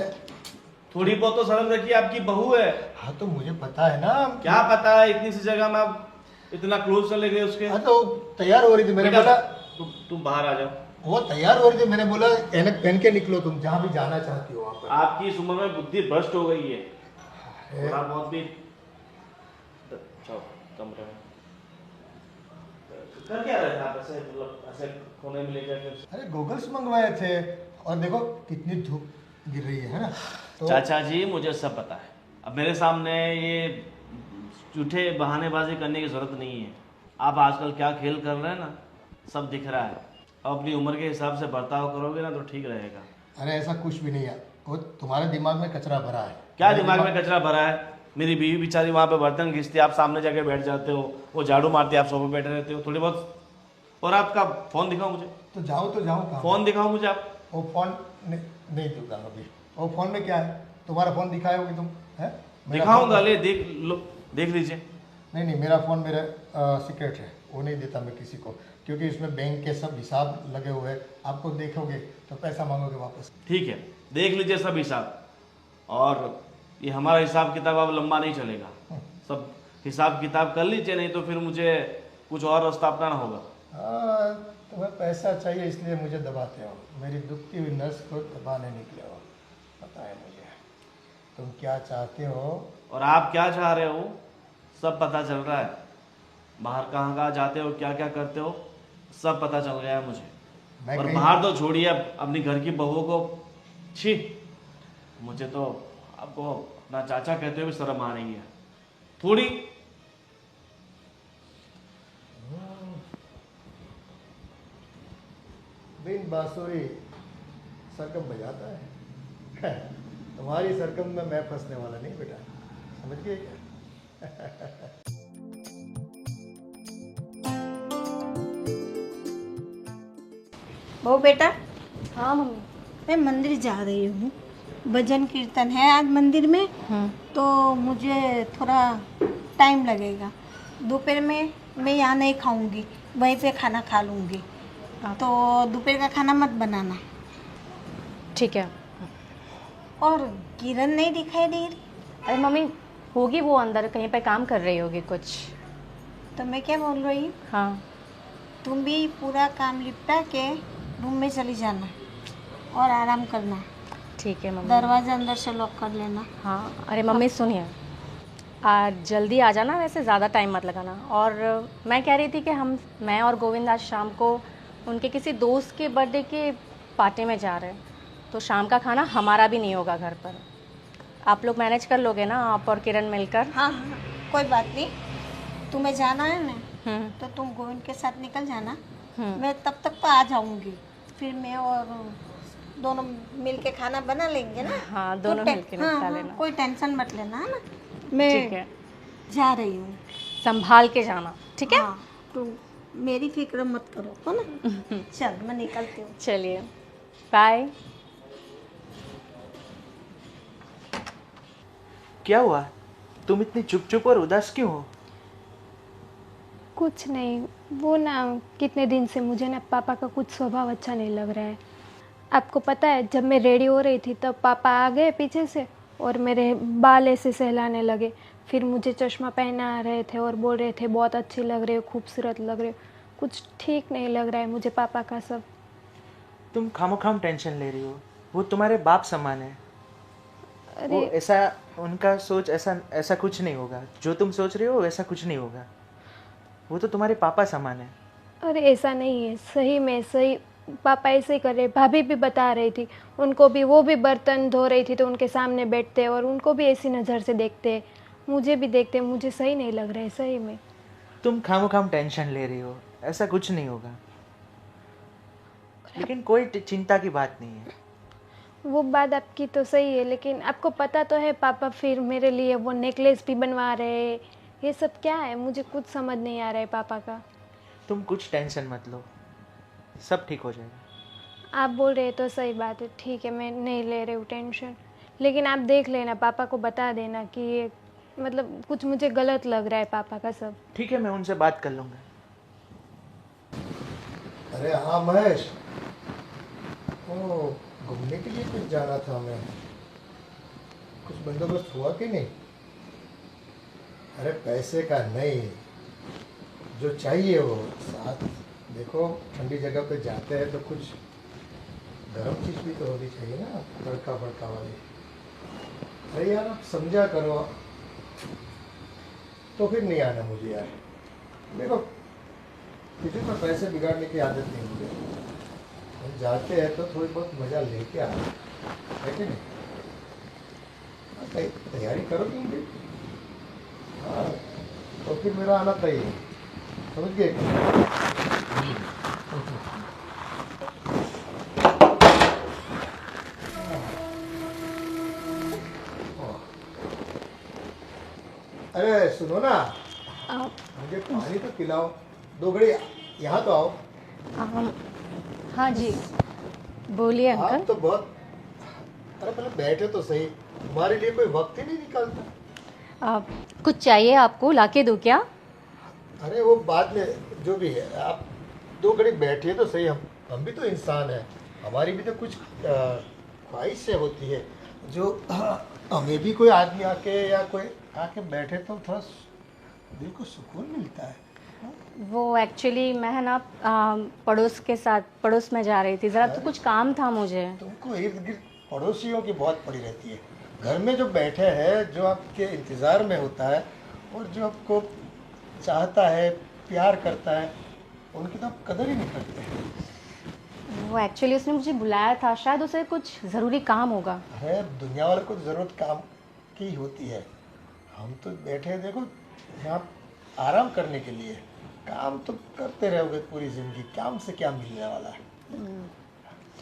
S5: थोड़ी बहुत तो शर्म रखिए, आपकी बहू है।
S1: हाँ तो मुझे पता है ना।
S5: क्या पता है, इतनी सी जगह में आप इतना क्लोज चले गए उसके।
S1: हाँ तो तैयार हो रही थी, मैंने
S5: बेटा,
S1: बोला
S5: तुम बाहर आ जाओ।
S1: वो तैयार हो रही थी, मैंने बोला ऐनक पहन के निकलो, तुम जहाँ भी जाना चाहती हो वहाँ पर।
S5: आपकी इस उम्र में बुद्धि भ्रष्ट हो गई है, थोड़ा बहुत भी। जाओ कमरे में। कर क्या रहे थे आप ऐसे, मतलब ऐसे कोने में ले जाके?
S1: अरे गोगल्स मंगवाए थे, और देखो कितनी धूप गिर रही है ना। तो
S5: चाचा जी मुझे सब पता है, अब मेरे सामने ये झूठे बहानेबाजी करने की जरूरत नहीं है। आप आजकल क्या खेल कर रहे हैं ना, सब दिख रहा है। अब अपनी उम्र के हिसाब से बर्ताव करोगे ना तो ठीक रहेगा।
S1: अरे ऐसा कुछ भी नहीं है, वो तुम्हारे दिमाग में कचरा भरा है।
S5: क्या दिमाग में कचरा भरा है? मेरी बीवी बेचारी वहाँ पे बर्तन घिसती है, आप सामने जाके बैठ जाते हो, वो झाड़ू मारती है, आप सोफे बैठे रहते हो थोड़ी बहुत। और आपका फोन दिखाओ मुझे,
S1: तो जाओ कहाँ?
S5: फोन दिखाओ मुझे आप।
S1: वो फोन नहीं दूंगा अभी। वो फोन में क्या है, तुम्हारा फोन दिखाए होगी तुम, है? मेरा
S5: दिखाऊंगा,
S1: फोन-
S5: ले देख लो, देख लीजिए।
S1: नहीं मेरा फ़ोन मेरा सीक्रेट है, वो नहीं देता मैं किसी को, क्योंकि इसमें बैंक के सब हिसाब लगे हुए हैं। आपको देखोगे तो पैसा मांगोगे वापस।
S5: ठीक है, देख लीजिए सब हिसाब। और ये हमारा हिसाब किताब अब लंबा नहीं चलेगा, सब हिसाब किताब कर लीजिए, नहीं तो फिर मुझे कुछ और रास्ता अपनाना होगा।
S1: हाँ तुम्हें पैसा चाहिए इसलिए मुझे दबाते हो, मेरी दुखती हुई नस को दबाने निकले हो, पता है मुझे तुम क्या चाहते हो।
S5: और आप क्या चाह रहे हो सब पता चल रहा है। बाहर कहाँ कहाँ जाते हो, क्या क्या करते हो, सब पता चल गया है मुझे।
S1: मैं
S5: और
S1: कहीं-
S5: बाहर तो छोड़िए, अपनी घर की बहू को, छी, मुझे तो आपको अपना चाचा कहते हुए भी शर्म आ रही है थोड़ी।
S1: बिन बांसुरी सरगम बजाता है। तुम्हारी सरगम में मैं फंसने वाला नहीं बेटा, समझ गए क्या?
S3: बहू बेटा,
S6: हाँ मम्मी।
S3: मैं मंदिर जा रही हूँ, भजन कीर्तन है आज मंदिर में, तो मुझे थोड़ा टाइम लगेगा। दोपहर में मैं यहाँ नहीं खाऊंगी, वहीं पे खाना खा लूँगी, तो दोपहर का खाना मत बनाना।
S6: ठीक है।
S3: और किरण नहीं दिखाई दे रही,
S6: अरे मम्मी, होगी वो अंदर कहीं पे काम कर रही होगी कुछ।
S3: तो मैं क्या बोल रही हूँ,
S6: हाँ
S3: तुम भी पूरा काम निपटा के रूम में चली जाना और आराम करना,
S6: ठीक है मम्मी।
S3: दरवाज़ा अंदर से लॉक कर लेना।
S6: हाँ अरे मम्मी सुनिए, आज जल्दी आ जाना, वैसे ज़्यादा टाइम मत लगाना। और मैं कह रही थी कि मैं और गोविंद आज शाम को उनके किसी दोस्त के बर्थडे के पार्टी में जा रहे हैं, तो शाम का खाना हमारा भी नहीं होगा घर पर। आप लोग मैनेज कर लोगे ना, आप और किरण मिलकर?
S3: हाँ हाँ कोई बात नहीं, तुम्हें जाना है ना
S6: हम्म,
S3: तो तुम गोविंद के साथ निकल जाना,
S6: हम्म।
S3: मैं तब तक तो आ जाऊंगी। फिर मैं और दोनों मिल के खाना बना लेंगे ना।
S6: हाँ, दोनों
S3: कोई
S6: मिलके
S3: हाँ,
S6: निपटा
S3: हाँ,
S6: लेना।
S3: कोई टेंशन मत लेना, है ना।
S6: ठीक
S3: मैं
S6: है,
S3: जा रही हूँ।
S6: संभाल के जाना, ठीक है?
S3: हाँ, तो मेरी फिक्र मत करो, है ना। चल मैं निकलती हूँ।
S6: चलिए, बाय।
S4: क्या हुआ? तुम इतनी चुप चुप और उदास क्यों हो?
S2: कुछ नहीं, वो ना कितने दिन से मुझे ना पापा का कुछ स्वभाव अच्छा नहीं लग रहा है। आपको पता है, जब मैं रेडी हो रही थी तब पापा आ गए पीछे से और मेरे बाल ऐसे सहलाने लगे। फिर मुझे चश्मा पहना रहे थे और बोल रहे थे बहुत अच्छी लग रही हो, खूबसूरत लग रही हो। कुछ ठीक नहीं लग रहा है मुझे पापा का सब।
S4: तुम खामोखाम टेंशन ले रही हो। वो तुम्हारे बाप समान है। वो
S2: अरे
S4: ऐसा, उनका सोच ऐसा ऐसा कुछ नहीं होगा। जो तुम सोच रहे हो वैसा कुछ नहीं होगा। वो तो तुम्हारे पापा समान है।
S2: अरे ऐसा नहीं है, सही में सही पापा ऐसे ही कर रहे। भाभी भी बता रही थी, उनको भी, वो भी बर्तन धो रही थी तो उनके सामने बैठते और उनको भी ऐसी नज़र से देखते, मुझे भी देखते। मुझे सही नहीं लग रहा है सही में।
S4: तुम खामोखाम टेंशन ले रही हो, ऐसा कुछ नहीं होगा। लेकिन कोई चिंता की बात नहीं है।
S2: वो बात आपकी तो सही है, लेकिन आपको पता तो है पापा फिर मेरे लिए वो नेकलेस भी बनवा रहे हैं। ये सब क्या है, मुझे कुछ समझ नहीं आ रहा है पापा का।
S4: तुम कुछ टेंशन मत लो, सब ठीक हो जाएगा।
S2: आप बोल रहे तो सही बात है, ठीक है, मैं नहीं ले रही हूँ टेंशन। लेकिन आप देख लेना, पापा को बता देना कि ये मतलब कुछ मुझे गलत लग रहा है पापा का सब।
S4: ठीक है, मैं उनसे बात कर लूँगा।
S1: अरे हाँ महेश, ओ घूमने के लिए कुछ जाना था हमें, कुछ बंदोबस्त हुआ कि नहीं? अरे पैसे का नहीं, जो चाहिए वो साथ। देखो ठंडी जगह पे जाते हैं तो कुछ गर्म चीज़ भी तो होनी चाहिए ना, तड़का फड़का वाली। अरे यार आप समझा करो, तो फिर नहीं आना मुझे यार। देखो किसी में पैसे बिगाड़ने की आदत नहीं मुझे। हम जाते हैं तो थोड़ी बहुत मज़ा लेके आए, है कि नहीं? हाँ, तैयारी करो तुम भी। हाँ, तो फिर मेरा आना तय है, समझ गए? अरे सुनो ना, मुझे पानी तो पिलाओ, 2 घड़ी यहाँ तो आओ।
S6: हाँ जी, बोलिए
S1: आप
S6: अंकल।
S1: तो बहुत, अरे पहले बैठे तो सही, तुम्हारे लिए कोई वक्त ही नहीं निकलता।
S6: कुछ चाहिए आपको, लाके दूँ क्या?
S1: अरे वो बाद में जो भी है, आप 2 घड़ी बैठिए तो सही। हम भी तो इंसान हैं, हमारी भी तो कुछ ख्वाहिशें होती है, जो हमें भी कोई आदमी आके या कोई आके बैठे तो थोड़ा दिल को सुकून मिलता है।
S6: वो एक्चुअली मैं है ना पड़ोस में जा रही थी ज़रा, तो कुछ काम था मुझे।
S1: तुमको इर्द गिर्द पड़ोसियों की बहुत पड़ी रहती है। घर में जो बैठे हैं, जो आपके इंतज़ार में होता है और जो आपको चाहता है, प्यार करता है, उनकी तो आप कदर ही नहीं करते हैं।
S6: वो एक्चुअली उसने मुझे बुलाया था, शायद उसे कुछ ज़रूरी काम होगा।
S1: अरे दुनिया वाले को ज़रूरत काम की होती है। हम तो बैठे हैं, देखो यहाँ आराम करने के लिए। काम तो करते रहोगे पूरी ज़िंदगी, काम से क्या मिलने वाला है?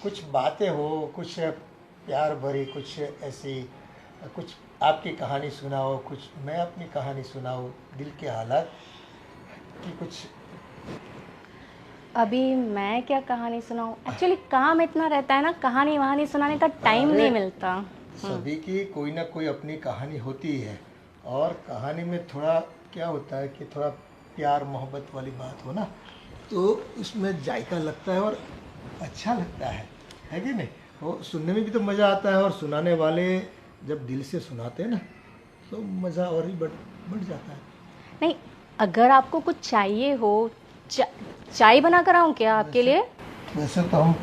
S1: कुछ बातें हो, कुछ प्यार भरी, कुछ ऐसी, कुछ आपकी कहानी सुनाओ, कुछ मैं अपनी कहानी सुनाऊँ, दिल के हालात की कुछ।
S6: अभी मैं क्या कहानी सुनाऊँ? एक्चुअली काम इतना रहता है ना, कहानी वहानी सुनाने का टाइम नहीं मिलता।
S1: सभी की कोई ना कोई अपनी कहानी होती है, और कहानी में थोड़ा क्या होता है कि थोड़ा प्यार मोहब्बत वाली बात हो ना, तो उसमें जायका लगता है और अच्छा लगता है कि नहीं? वो सुनने में भी तो मज़ा आता है, और सुनाने वाले जब दिल से सुनाते हैं ना, तो मज़ा और ही बढ़ जाता है।
S6: नहीं, अगर आपको कुछ चाहिए हो, चाय बना कर आऊँ क्या आपके लिए?
S1: वैसे तो हम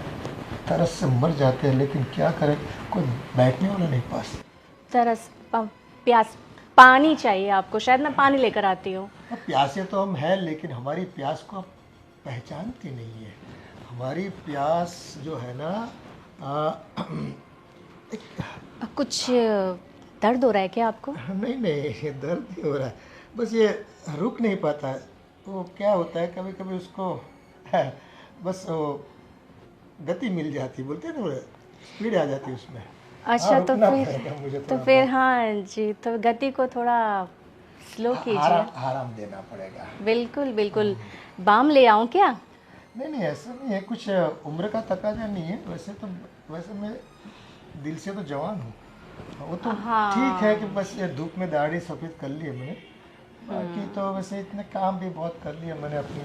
S1: तरस से मर जाते हैं, लेकिन क्या करें, कोई बैठने वाला नहीं पास।
S6: प्यास, पानी चाहिए आपको? शायद मैं पानी लेकर आती हूँ।
S1: अब प्यासे तो हम हैं, लेकिन हमारी प्यास को आप पहचानती नहीं है। हमारी प्यास जो है ना,
S6: कुछ दर्द हो रहा है क्या आपको?
S1: नहीं नहीं, ये दर्द नहीं हो रहा है, बस ये रुक नहीं पाता है। वो क्या होता है, कभी कभी उसको बस वो गति मिल जाती, बोलते हैं ना, स्पीड आ जाती उसमें।
S6: अच्छा
S1: हाँ,
S6: तो
S1: रुकना
S6: फिर
S1: पड़ेगा मुझे
S6: तो
S1: थोड़ा
S6: फिर
S1: बहुत।
S6: हाँ जी, तो गति को थोड़ा स्लो कीजिए।
S1: आराम देना पड़ेगा।
S6: बिल्कुल बिल्कुल। बाम ले आऊँ क्या?
S1: नहीं नहीं, ऐसा नहीं है, कुछ उम्र का तकाजा नहीं है, वैसे मैं दिल से तो जवान हूँ। वो तो
S6: हाँ।
S1: ठीक है कि बस ये धूप में दाढ़ी सफ़ेद कर ली है मैंने, बाकी तो वैसे इतने काम भी बहुत कर लिए मैंने अपनी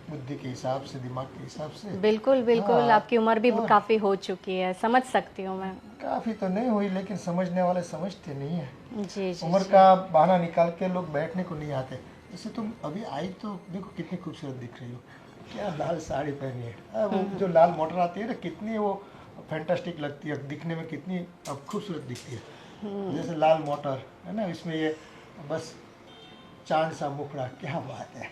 S1: बुद्धि के हिसाब से, दिमाग के हिसाब से।
S6: बिल्कुल बिल्कुल,
S1: हाँ,
S6: आपकी उम्र भी
S1: और
S6: काफ़ी हो चुकी है, समझ सकती हूँ मैं।
S1: काफ़ी तो नहीं हुई, लेकिन समझने वाले समझते नहीं है।
S6: जी जी
S1: उम्र
S6: जी।
S1: का बहाना निकाल के लोग बैठने को नहीं आते। जैसे तुम अभी आई तो देखो कितनी खूबसूरत दिख रही हो, क्या लाल साड़ी पहनी है। वो जो लाल मोटर आती है ना, कितनी वो फैंटास्टिक लगती है दिखने में, कितनी अब खूबसूरत दिखती है। जैसे लाल मोटर है ना, इसमें ये बस चांद सा मुखड़ा, क्या बात है।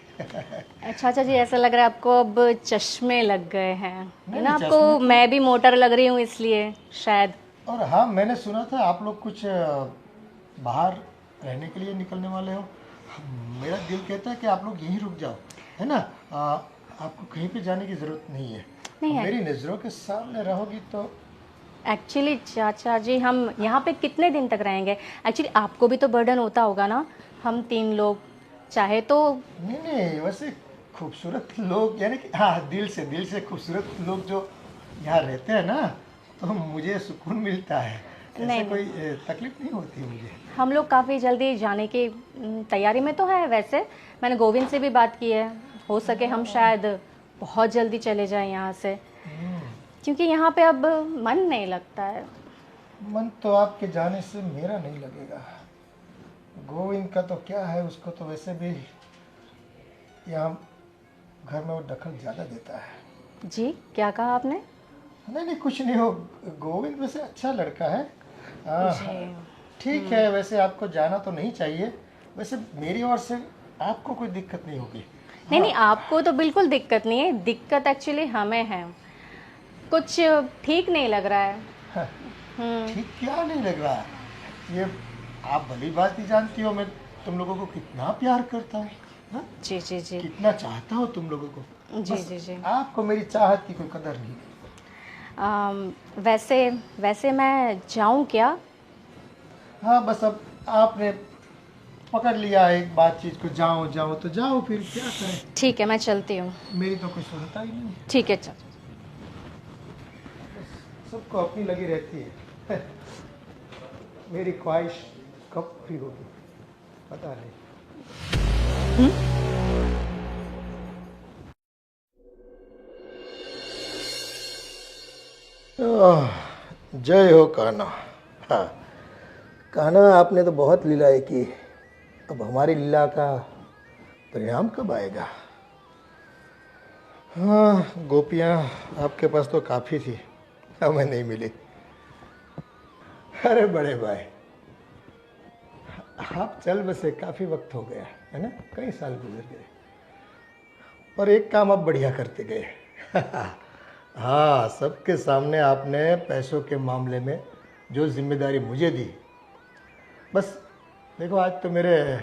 S6: अच्छा अच्छा जी, ऐसा लग रहा है आपको अब चश्मे लग गए हैं, है
S1: नहीं,
S6: ना?
S1: चश्मे
S6: आपको
S1: तो-
S6: मैं भी मोटर लग रही हूँ इसलिए शायद।
S1: और हाँ, मैंने सुना था आप लोग कुछ बाहर रहने के लिए निकलने वाले हो। मेरा दिल कहता है कि आप लोग यहीं रुक जाओ, है ना। आपको कहीं पे जाने की ज़रूरत नहीं है।
S6: नहीं है।
S1: मेरी नज़रों के सामने रहोगी तो।
S6: एक्चुअली चाचा जी, हम यहाँ पे कितने दिन तक रहेंगे? एक्चुअली आपको भी तो बर्डन होता होगा ना, हम 3 लोग चाहे तो।
S1: नहीं नहीं, वैसे खूबसूरत लोग, यानी कि हाँ, दिल से खूबसूरत लोग जो यहाँ रहते हैं ना, तो मुझे सुकून मिलता है। ऐसे
S6: नहीं,
S1: कोई तकलीफ नहीं होती है मुझे।
S6: हम लोग काफ़ी जल्दी जाने की तैयारी में तो है। वैसे मैंने गोविंद से भी बात की है, हो सके हम शायद बहुत जल्दी चले जाएं यहाँ से, क्योंकि यहाँ पे अब मन नहीं लगता है।
S1: मन तो आपके जाने से मेरा नहीं लगेगा। गोविंद का तो क्या है, उसको तो वैसे भी यहाँ घर में वो दखल ज़्यादा देता है।
S6: जी, क्या कहा आपने?
S1: नहीं नहीं, कुछ नहीं हो। गोविंद वैसे अच्छा लड़का है।
S6: जी।
S1: ठीक है, वैसे आपको जाना तो नहीं चाहिए। वैसे मेरी ओर से आपको कोई दिक्कत नहीं होगी।
S6: नहीं नहीं, आपको तो बिल्कुल दिक्कत नहीं है, दिक्कत एक्चुअली हमें है। कुछ ठीक नहीं लग रहा है।
S1: ठीक क्या नहीं लग रहा है? ये आप भली बात ही जानती हो, मैं तुम लोगों को कितना प्यार करता हूँ, हाँ?
S6: जी जी जी
S1: कितना चाहता हूँ तुम लोगों को।
S6: जी
S1: बस
S6: जी जी।
S1: आपको मेरी चाहत की कोई कदर नहीं।
S6: वैसे मैं जाऊँ क्या?
S1: हाँ, बस अब आपने पकड़ लिया है एक बातचीत को, जाओ जाओ तो जाओ, फिर क्या करें।
S6: ठीक है, मैं चलती हूँ।
S1: मेरी तो कोई सुनता ही नहीं।
S6: ठीक है चाचा।
S1: सबको अपनी लगी रहती है। मेरी ख्वाहिश कब पूरी होगी पता नहीं। जय हो कान्हा। हाँ कान्हा, आपने तो बहुत लीलाएं की, अब हमारी लीला का परिणाम कब आएगा? हाँ, गोपियाँ आपके पास तो काफ़ी थी, हमें नहीं मिली। अरे बड़े भाई, आप चल बसे काफ़ी वक्त हो गया है ना, कई साल गुजर गए, और एक काम आप बढ़िया करते गए। हाँ, सबके सामने आपने पैसों के मामले में जो जिम्मेदारी मुझे दी, बस देखो आज तो मेरे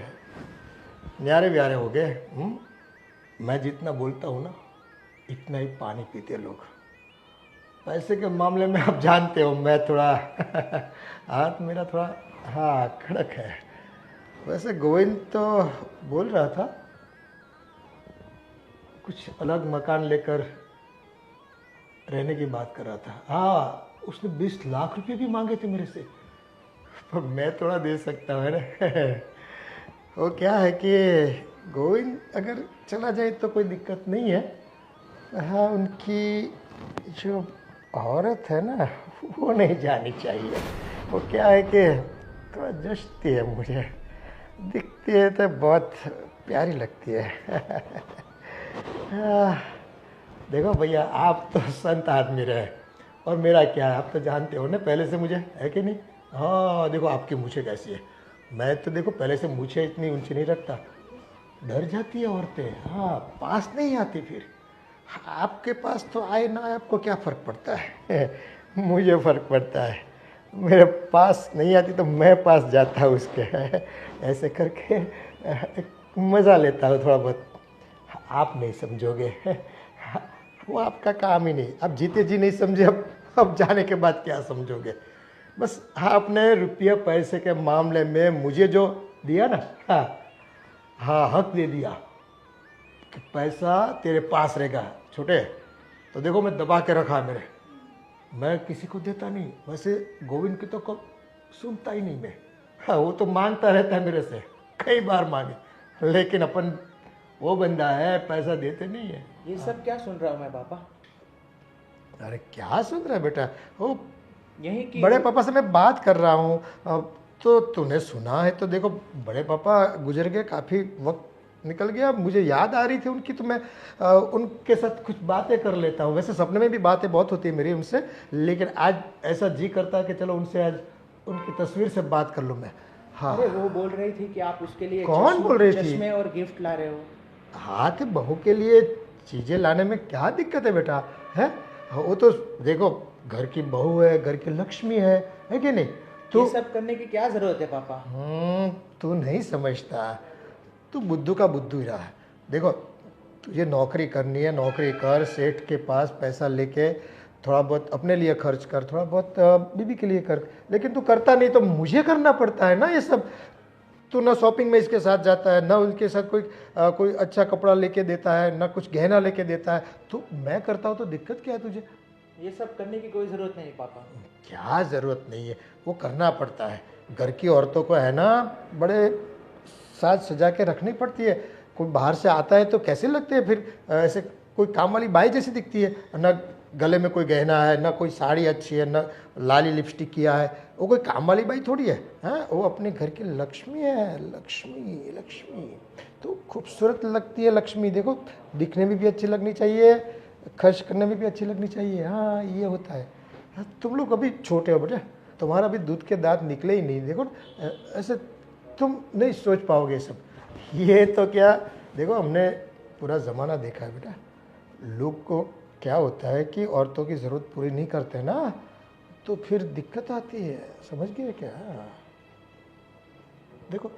S1: न्यारे व्यारे हो गए। मैं जितना बोलता हूँ ना, इतना ही पानी पीते लोग। पैसे के मामले में आप जानते हो, मैं थोड़ा हाथ मेरा थोड़ा हाँ कड़क है। वैसे गोविंद तो बोल रहा था कुछ अलग मकान लेकर रहने की बात कर रहा था। हाँ, उसने 20 लाख रुपए भी मांगे थे मेरे से, पर मैं थोड़ा दे सकता हूँ ना। वो क्या है कि गोविंद अगर चला जाए तो कोई दिक्कत नहीं है। हाँ, उनकी जो औरत है ना, वो नहीं जानी चाहिए। वो क्या है कि थोड़ा जचती है मुझे, दिखती है तो बहुत प्यारी लगती है। देखो भैया, आप तो संत आदमी रहे, और मेरा क्या है आप तो जानते हो ना पहले से मुझे, है कि नहीं। हाँ देखो आपकी मूछें कैसी है, मैं तो देखो पहले से मूछें इतनी ऊंची नहीं रखता, डर जाती है औरतें। हाँ, पास नहीं आती फिर। आपके पास तो आए ना आए, आपको क्या फ़र्क पड़ता है। मुझे फ़र्क पड़ता है, मेरे पास नहीं आती तो मैं पास जाता हूँ उसके। ऐसे करके मज़ा लेता हूँ थोड़ा बहुत। आप नहीं समझोगे। वो आपका काम ही नहीं। अब जीते जी नहीं समझे, अब जाने के बाद क्या समझोगे। बस हाँ, अपने रुपये पैसे के मामले में मुझे जो दिया ना, हाँ हक दे दिया कि पैसा तेरे पास रहेगा छोटे। तो देखो मैं दबा के रखा है मेरे, मैं किसी को देता नहीं। वैसे गोविंद की तो कब सुनता ही नहीं मैं। हाँ, वो तो मांगता रहता है मेरे से, कई बार मांगे, लेकिन अपन वो बंदा है पैसा देते नहीं है।
S4: ये सब क्या सुन रहा हूँ मैं पापा?
S1: अरे क्या सुन रहा है बेटा, वो
S4: यही कि
S1: बड़े पापा से मैं बात कर रहा हूँ। अब तो तूने सुना है तो देखो, बड़े पापा गुजर गए, काफ़ी वक्त निकल गया। मुझे याद आ रही थी उनकी, तो मैं उनके साथ कुछ बातें कर लेता हूँ। वैसे सपने में भी बातें बहुत होती है मेरी उनसे, लेकिन आज ऐसा जी करता है कि चलो उनसे आज उनकी तस्वीर से बात कर लूँ मैं। हाँ,
S4: अरे वो बोल रही थी कि आप उसके लिए
S1: कौन बोल रही थी?
S4: चश्मे और गिफ्ट ला रहे हो।
S1: हाँ, तो बहू के लिए चीज़ें लाने में क्या दिक्कत है बेटा, है? वो तो देखो घर की बहू है, घर की लक्ष्मी है कि नहीं?
S4: ये सब करने की क्या जरूरत है पापा?
S1: तू नहीं समझता, तू बुद्धू का बुद्धू ही रहा है। देखो तुझे नौकरी करनी है, नौकरी कर, सेठ के पास पैसा लेके थोड़ा बहुत अपने लिए खर्च कर, थोड़ा बहुत बीबी के लिए कर, लेकिन तू करता नहीं तो मुझे करना पड़ता है ना ये सब। तू ना शॉपिंग में इसके साथ जाता है, ना उनके साथ कोई अच्छा कपड़ा लेके देता है, ना कुछ गहना लेके देता है। तो मैं करता हूँ तो दिक्कत क्या है तुझे?
S4: ये सब करने की कोई ज़रूरत नहीं पापा।
S1: क्या ज़रूरत नहीं है, वो करना पड़ता है। घर की औरतों को है ना बड़े साज सजा के रखनी पड़ती है। कोई बाहर से आता है तो कैसे लगते हैं फिर, ऐसे कोई काम वाली बाई जैसी दिखती है ना। गले में कोई गहना है, ना कोई साड़ी अच्छी है, ना लाली लिपस्टिक किया है, वो कोई काम वाली बाई थोड़ी है। हाँ, वो अपने घर की लक्ष्मी है। लक्ष्मी लक्ष्मी तो खूबसूरत लगती है लक्ष्मी। देखो दिखने में भी अच्छी लगनी चाहिए, खर्च करने में भी अच्छी लगनी चाहिए। हाँ, ये होता है। हाँ, तुम लोग अभी छोटे हो बेटा, तुम्हारा अभी दूध के दांत निकले ही नहीं। देखो ऐसे तुम नहीं सोच पाओगे सब। ये तो क्या, देखो हमने पूरा ज़माना देखा है बेटा। लोग को क्या होता है कि औरतों की ज़रूरत पूरी नहीं करते ना, तो फिर दिक्कत आती है। समझ गए क्या? देखो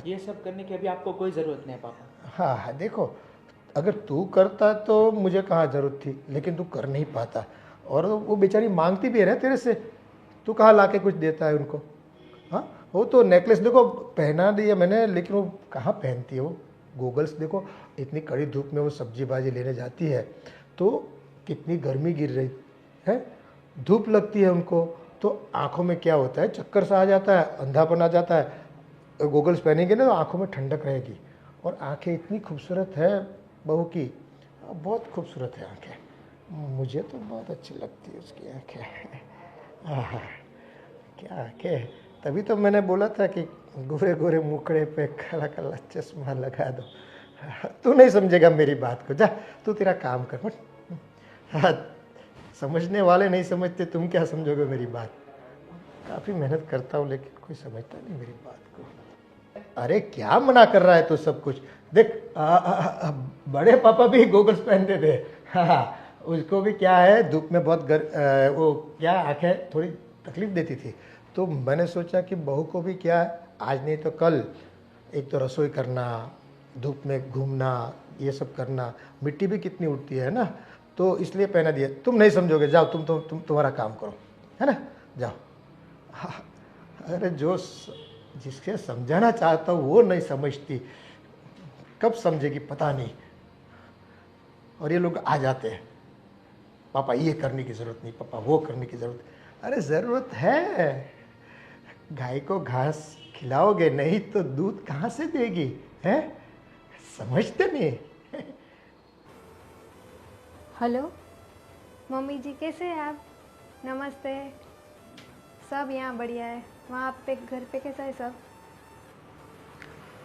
S4: ये सब करने की अभी आपको कोई ज़रूरत नहीं है पापा।
S1: हाँ हाँ, देखो अगर तू करता तो मुझे कहाँ ज़रूरत थी, लेकिन तू कर नहीं पाता। और वो बेचारी मांगती भी है ना तेरे से, तू कहाँ लाके कुछ देता है उनको? हाँ, वो तो नेकलेस देखो पहना दिया मैंने, लेकिन वो कहाँ पहनती है। वो गूगल्स देखो, इतनी कड़ी धूप में वो सब्जी भाजी लेने जाती है तो कितनी गर्मी गिर रही है, धूप लगती है उनको, तो आँखों में क्या होता है, चक्कर सा आ जाता है, अंधापन आ जाता है। गूगल्स पहनेंगे ना तो आँखों में ठंडक रहेगी। और आँखें इतनी खूबसूरत है बहू की, बहुत खूबसूरत है आँखें। मुझे तो बहुत अच्छी लगती है उसकी आँखें। आहा, क्या आँखें! तभी तो मैंने बोला था कि गोरे गोरे मुखड़े पे काला काला चश्मा लगा दो। तू नहीं समझेगा मेरी बात को, जा तू तेरा काम कर मत। हाँ, समझने वाले नहीं समझते, तुम क्या समझोगे मेरी बात? काफ़ी मेहनत करता हूँ लेकिन कोई समझता नहीं मेरी बात को। अरे क्या मना कर रहा है तू सब कुछ? देख बड़े पापा भी गॉगल्स पहनते थे। हाँ, उसको भी क्या है, धूप में बहुत वो क्या आँखें थोड़ी तकलीफ देती थी। तो मैंने सोचा कि बहू को भी क्या, आज नहीं तो कल, एक तो रसोई करना, धूप में घूमना, ये सब करना, मिट्टी भी कितनी उड़ती है ना, तो इसलिए पहना दिया। तुम नहीं समझोगे, जाओ तुम तुम्हारा काम करो, है ना, जाओ। हाँ, अरे जिसके समझाना चाहता हूँ वो नहीं समझती, कब समझेगी पता नहीं। और ये लोग आ जाते हैं, पापा ये करने की ज़रूरत नहीं, पापा वो करने की ज़रूरत। अरे ज़रूरत है, गाय को घास खिलाओगे नहीं तो दूध कहाँ से देगी, हैं? समझते नहीं।
S2: हेलो मम्मी जी, कैसे हैं आप? नमस्ते। सब यहाँ बढ़िया है। वहाँ पे घर पे कैसा है सब?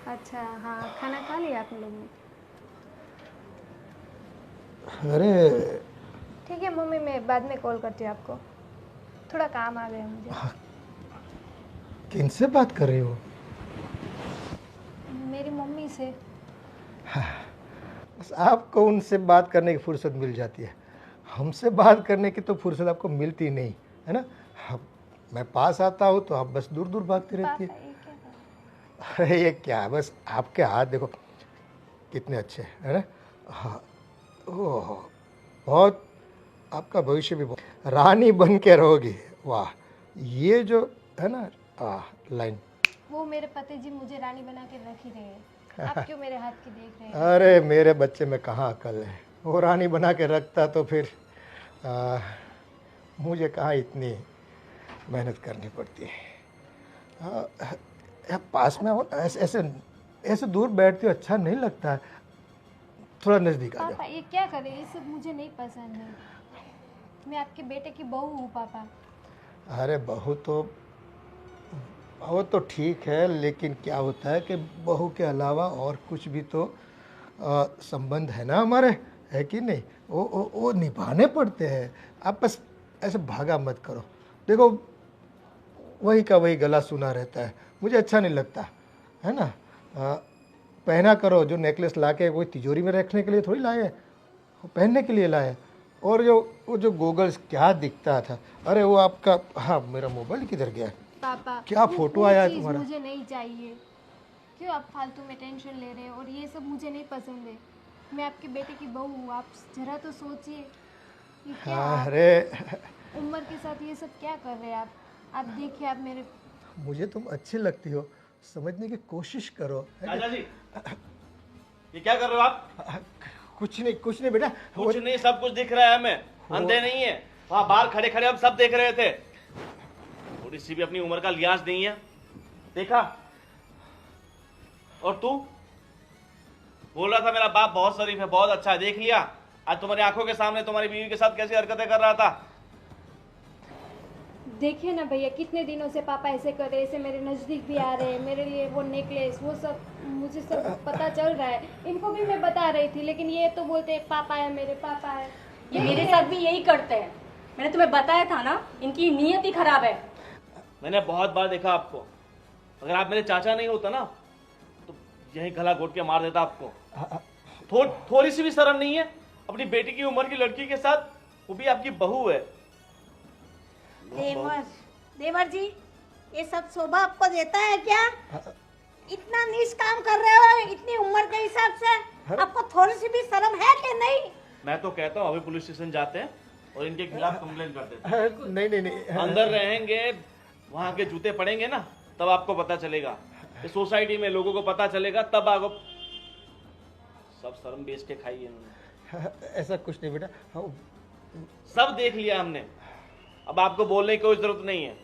S2: अच्छा, हाँ, खाना खा लिया आप लोगों ने?
S1: अरे
S2: ठीक है मम्मी, मैं बाद में कॉल करती हूँ आपको, थोड़ा काम आ गया मुझे।
S1: किनसे बात कर रही हो?
S2: मेरी मम्मी से।
S1: बस आपको उनसे बात करने की फुर्सत मिल जाती है, हमसे बात करने की तो फुर्सत आपको मिलती नहीं है ना। मैं पास आता हूँ तो आप बस दूर दूर भागती रहती है।
S2: पापा, ये क्या कर रहे हैं?
S1: अरे ये क्या, बस आपके हाथ देखो कितने अच्छे है ना। हाँ, ओह बहुत आपका भविष्य भी बहुत रानी बन के रहोगी। वाह, ये जो है ना लाइन।
S2: वो मेरे पति जी मुझे रानी बना के रख ही रहे हैं, आप क्यों मेरे हाथ की देख रहे हैं?
S1: अरे मेरे बच्चे में कहाँ अकल है, वो रानी बना के रखता तो फिर मुझे कहाँ इतनी मेहनत करनी पड़ती है। पास में हो, ऐसे ऐसे ऐसे दूर बैठती हो अच्छा नहीं लगता है, थोड़ा नज़दीक आ
S2: पापा
S1: जाओ।
S2: ये क्या करें, ये सब मुझे नहीं पसंद है। मैं आपके बेटे की बहू हूँ पापा।
S1: अरे बहू तो वो तो ठीक है, लेकिन क्या होता है कि बहू के अलावा और कुछ भी तो संबंध है ना हमारे, है कि नहीं? वो निभाने पड़ते हैं। आप बस ऐसे भागा मत करो। देखो वही का वही गला सुना रहता है, मुझे अच्छा नहीं लगता है ना। पहना करो, जो नेकलेस लाके कोई तिजोरी में रखने के लिए थोड़ी लाए, वो पहनने के लिए लाए। और वो जो गोगल्स क्या दिखता था, अरे वो आपका, हाँ मेरा मोबाइल किधर गया?
S2: पापा
S1: क्या
S2: वो
S1: फोटो आया है
S2: चीज़
S1: तुम्हारा?
S2: मुझे नहीं चाहिए। क्यों आप फालतू में टेंशन ले रहे हैं? और ये सब मुझे नहीं पसंद है। मैं आपके बेटे की बहू हूँ, आप जरा तो सोचिए। ये क्या आप
S1: अरे
S2: उम्र के साथ ये सब क्या कर रहे हैं आप देखिए आप मेरे।
S1: मुझे तुम अच्छी लगती हो, समझने की कोशिश करो।
S5: चाचा जी, ये क्या कर रहे हो आप?
S1: कुछ नहीं बेटा।
S5: कुछ नहीं, सब कुछ दिख रहा है हमें, अंधे नहीं है। वहां बाहर खड़े खड़े हम सब देख रहे थे। थोड़ी सी भी अपनी उम्र का लिहाज नहीं है, देखा? और तू बोल रहा था मेरा बाप बहुत शरीफ है, बहुत अच्छा है, देख लिया? आज तुम्हारी आंखों के सामने तुम्हारी बीवी के साथ कैसी हरकतें कर रहा था।
S2: देखिए ना भैया, कितने दिनों से पापा ऐसे कर रहे हैं, ऐसे मेरे नज़दीक भी आ रहे हैं, मेरे लिए वो नेकलेस वो सब मुझे सब पता चल रहा है। इनको भी मैं बता रही थी, लेकिन ये तो बोलते हैं पापा है, मेरे पापा है।
S6: ये मेरे साथ भी यही करते हैं। मैंने तुम्हें बताया था ना, इनकी नीयत ही खराब है।
S5: मैंने बहुत बार देखा आपको, अगर आप मेरे चाचा नहीं होता ना तो यही गला घोट के मार देता आपको। थोड़ी सी भी शर्म नहीं है अपनी बेटी की उम्र की लड़की के साथ, वो भी आपकी बहू है।
S3: देवर जी, ये सब शोभा आपको देता है क्या? इतना नीच काम कर रहे हो इतनी उम्र के हिसाब से, आपको थोड़ी सी भी शर्म है कि नहीं?
S5: मैं तो कहता हूँ अभी पुलिस स्टेशन जाते हैं और इनके खिलाफ कंप्लेन कर देते हैं।
S1: नहीं।
S5: अंदर रहेंगे, वहां के जूते पड़ेंगे ना, तब आपको पता चलेगा। इस सोसाइटी में लोगों को पता चलेगा, तब आपको सब शर्म बेच के खाई है इन्होंने।
S1: ऐसा कुछ नहीं बेटा।
S5: सब देख लिया हमने, अब आपको बोलने की कोई जरूरत नहीं है।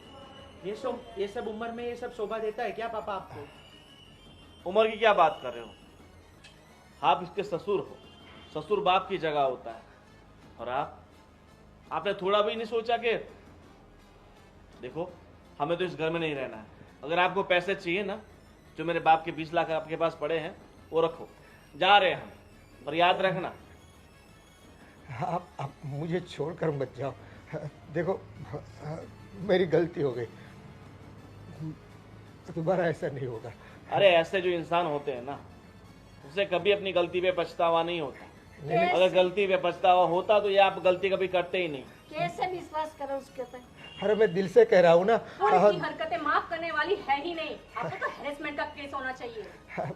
S4: ये सब उम्र में ये सब शोभा देता है क्या पापा आपको?
S5: उम्र की क्या बात कर रहे हो? आप इसके ससुर हो, ससुर बाप की जगह होता है। और आपने थोड़ा भी नहीं सोचा कि देखो हमें तो इस घर में नहीं रहना है। अगर आपको पैसे चाहिए ना, जो मेरे बाप के 20 लाख आपके पास पड़े हैं वो रखो, जा रहे हैं हम, पर याद रखना।
S1: आप मुझे छोड़कर मत जाओ। देखो मेरी गलती हो गई, दोबारा ऐसा नहीं होगा।
S5: अरे ऐसे जो इंसान होते हैं ना, उसे कभी अपनी गलती पे पछतावा नहीं होता। अगर गलती पे पछतावा होता तो ये आप गलती कभी करते ही नहीं।
S3: कैसे विश्वास करो उसके ऊपर?
S1: अरे मैं दिल से कह रहा हूँ ना।
S6: और इसकी हरकतें माफ करने वाली है ही नहीं। आपको तो हैरेसमेंट का केस होना चाहिए।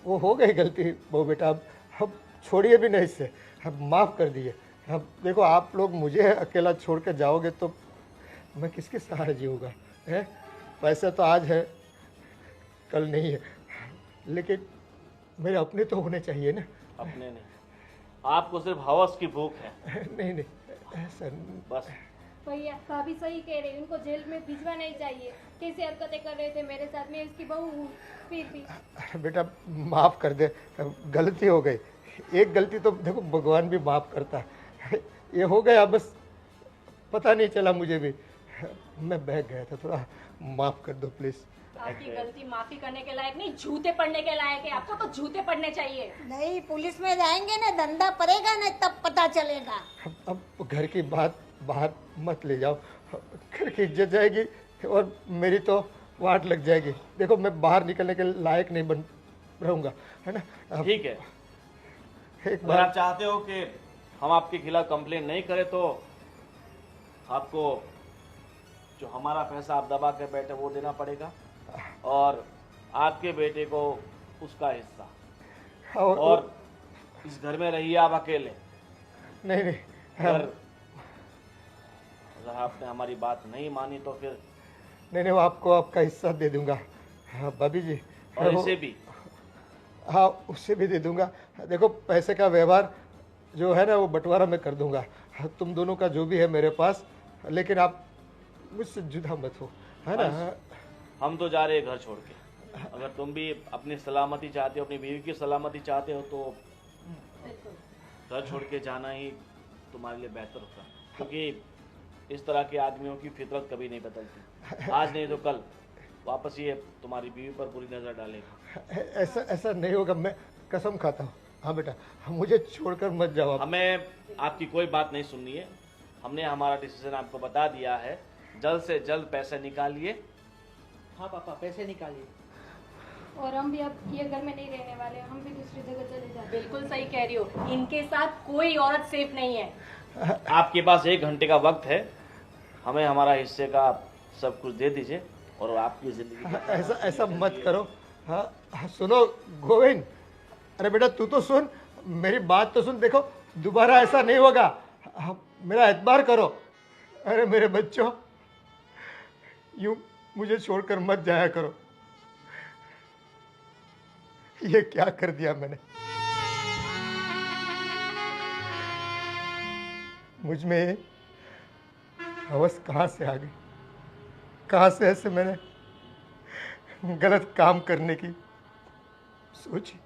S1: वो हो गई गलती वो बेटा, अब छोड़िए भी नहीं इससे, अब माफ़ कर दिए। अब देखो आप लोग मुझे अकेला छोड़ कर जाओगे तो मैं किसके सहारे जीऊँगा? है पैसा तो आज है कल नहीं है, लेकिन मेरे अपने तो होने चाहिए ना।
S5: अपने नहीं, आपको सिर्फ हवस की भूख है।
S1: नहीं ऐसा
S5: बस
S2: भैया भाभी सही कह रहे हैं, उनको जेल में भिजवाना ही चाहिए। कैसी हरकतें कर रहे थे मेरे साथ, मैं उसकी बहू हूँ फिर भी।
S1: बेटा माफ़ कर दे, गलती हो गई। एक गलती तो देखो भगवान भी माफ़ करता है, ये हो गया बस, पता नहीं चला मुझे भी, मैं बह गया था, थोड़ा माफ़ कर दो प्लीज़।
S6: आपकी गलती माफी करने के लायक नहीं, जूते पड़ने के लायक है। आपको तो जूते पड़ने चाहिए।
S3: नहीं, पुलिस में जाएंगे ना, धंधा पड़ेगा ना, तब पता चलेगा।
S1: अब घर की बात बाहर मत ले जाओ, घर की इज्जत जाएगी और मेरी तो वाट लग जाएगी। देखो मैं बाहर निकलने के लायक नहीं बन रहूँगा, है ना।
S5: ठीक है,
S1: एक
S5: अगर
S1: बार
S5: आप चाहते हो कि हम आपके खिलाफ कंप्लेन नहीं करें तो आपको जो हमारा पैसा आप दबा के बैठे वो देना पड़ेगा, और आपके बेटे को उसका हिस्सा। और इस घर में रहिए आप अकेले,
S1: नहीं नहीं
S5: अगर अगर आपने हमारी बात नहीं मानी तो फिर
S1: नहीं नहीं, वो आपको आपका हिस्सा दे दूंगा। हाँ भाभी जी,
S5: और
S1: वो-
S5: इसे भी।
S1: हाँ उससे भी दे दूंगा। देखो पैसे का व्यवहार जो है ना वो बंटवारा मैं कर दूंगा। हाँ, तुम दोनों का जो भी है मेरे पास, लेकिन आप मुझसे जुदा मत हो, है ना। हाँ,
S5: हम तो जा रहे हैं घर छोड़ के। अगर तुम भी अपनी सलामती चाहते हो, अपनी बीवी की सलामती चाहते हो, तो घर छोड़ के जाना ही तुम्हारे लिए बेहतर होगा, क्योंकि इस तरह के आदमियों की फितरत कभी नहीं बदलती। आज नहीं तो कल वापस ये तुम्हारी बीवी पर बुरी नज़र डालेगा।
S1: ऐसा ऐसा नहीं होगा, मैं कसम खाता हूँ। हाँ बेटा, मुझे छोड़कर मत जाओ आप।
S5: हमें आपकी कोई बात नहीं सुननी है। हमने हमारा डिसीजन आपको बता दिया है। जल्द से जल्द पैसे निकालिए।
S4: हाँ पापा, पैसे निकालिए।
S2: और हम भी अब ये घर में नहीं रहने वाले, हम भी दूसरी जगह चले जाते हैं।
S6: बिल्कुल सही कह रही हो, इनके साथ कोई औरत सेफ नहीं है।
S5: आपके पास 1 घंटे का वक्त है। हमें हमारा हिस्से का सब कुछ दे दीजिए और आपकी जिंदगी
S1: हाँ, ऐसा ऐसा मत करो। हाँ हाँ, सुनो गोविंद, अरे बेटा तू तो सुन, मेरी बात तो सुन। देखो दोबारा ऐसा नहीं होगा। हाँ, मेरा एतबार करो। अरे मेरे बच्चों, यूं मुझे छोड़कर मत जाया करो। ये क्या कर दिया मैंने। मुझ में हवस कहाँ से आ गई, कहाँ से ऐसे मैंने गलत काम करने की सोची।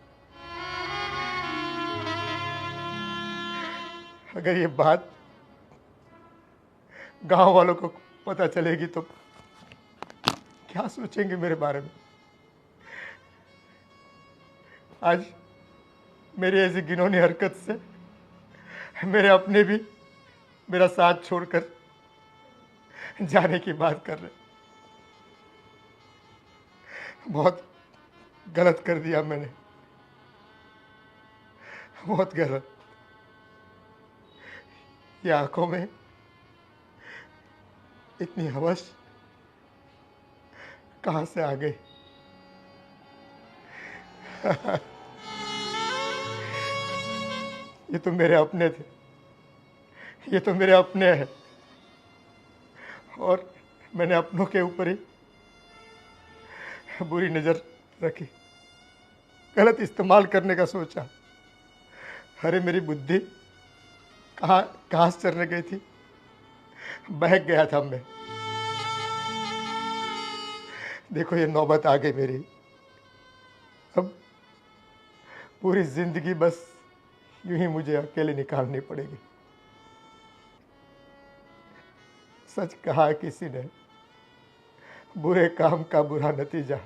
S1: अगर ये बात गांव वालों को पता चलेगी तो क्या सोचेंगे मेरे बारे में। आज मेरी ऐसी घिनौनी हरकत से मेरे अपने भी मेरा साथ छोड़कर जाने की बात कर रहे। बहुत गलत कर दिया मैंने, बहुत गलत। ये आंखों में इतनी हवस कहां से आ गई। ये तो मेरे अपने थे, ये तो मेरे अपने हैं, और मैंने अपनों के ऊपर ही बुरी नज़र रखी, गलत इस्तेमाल करने का सोचा। अरे मेरी बुद्धि कहाँ से चलने गई थी, बहक गया था मैं। देखो ये नौबत आ गई मेरी। अब पूरी जिंदगी बस यूं ही मुझे अकेले निकालनी पड़ेगी। सच कहा किसी ने, बुरे काम का बुरा नतीजा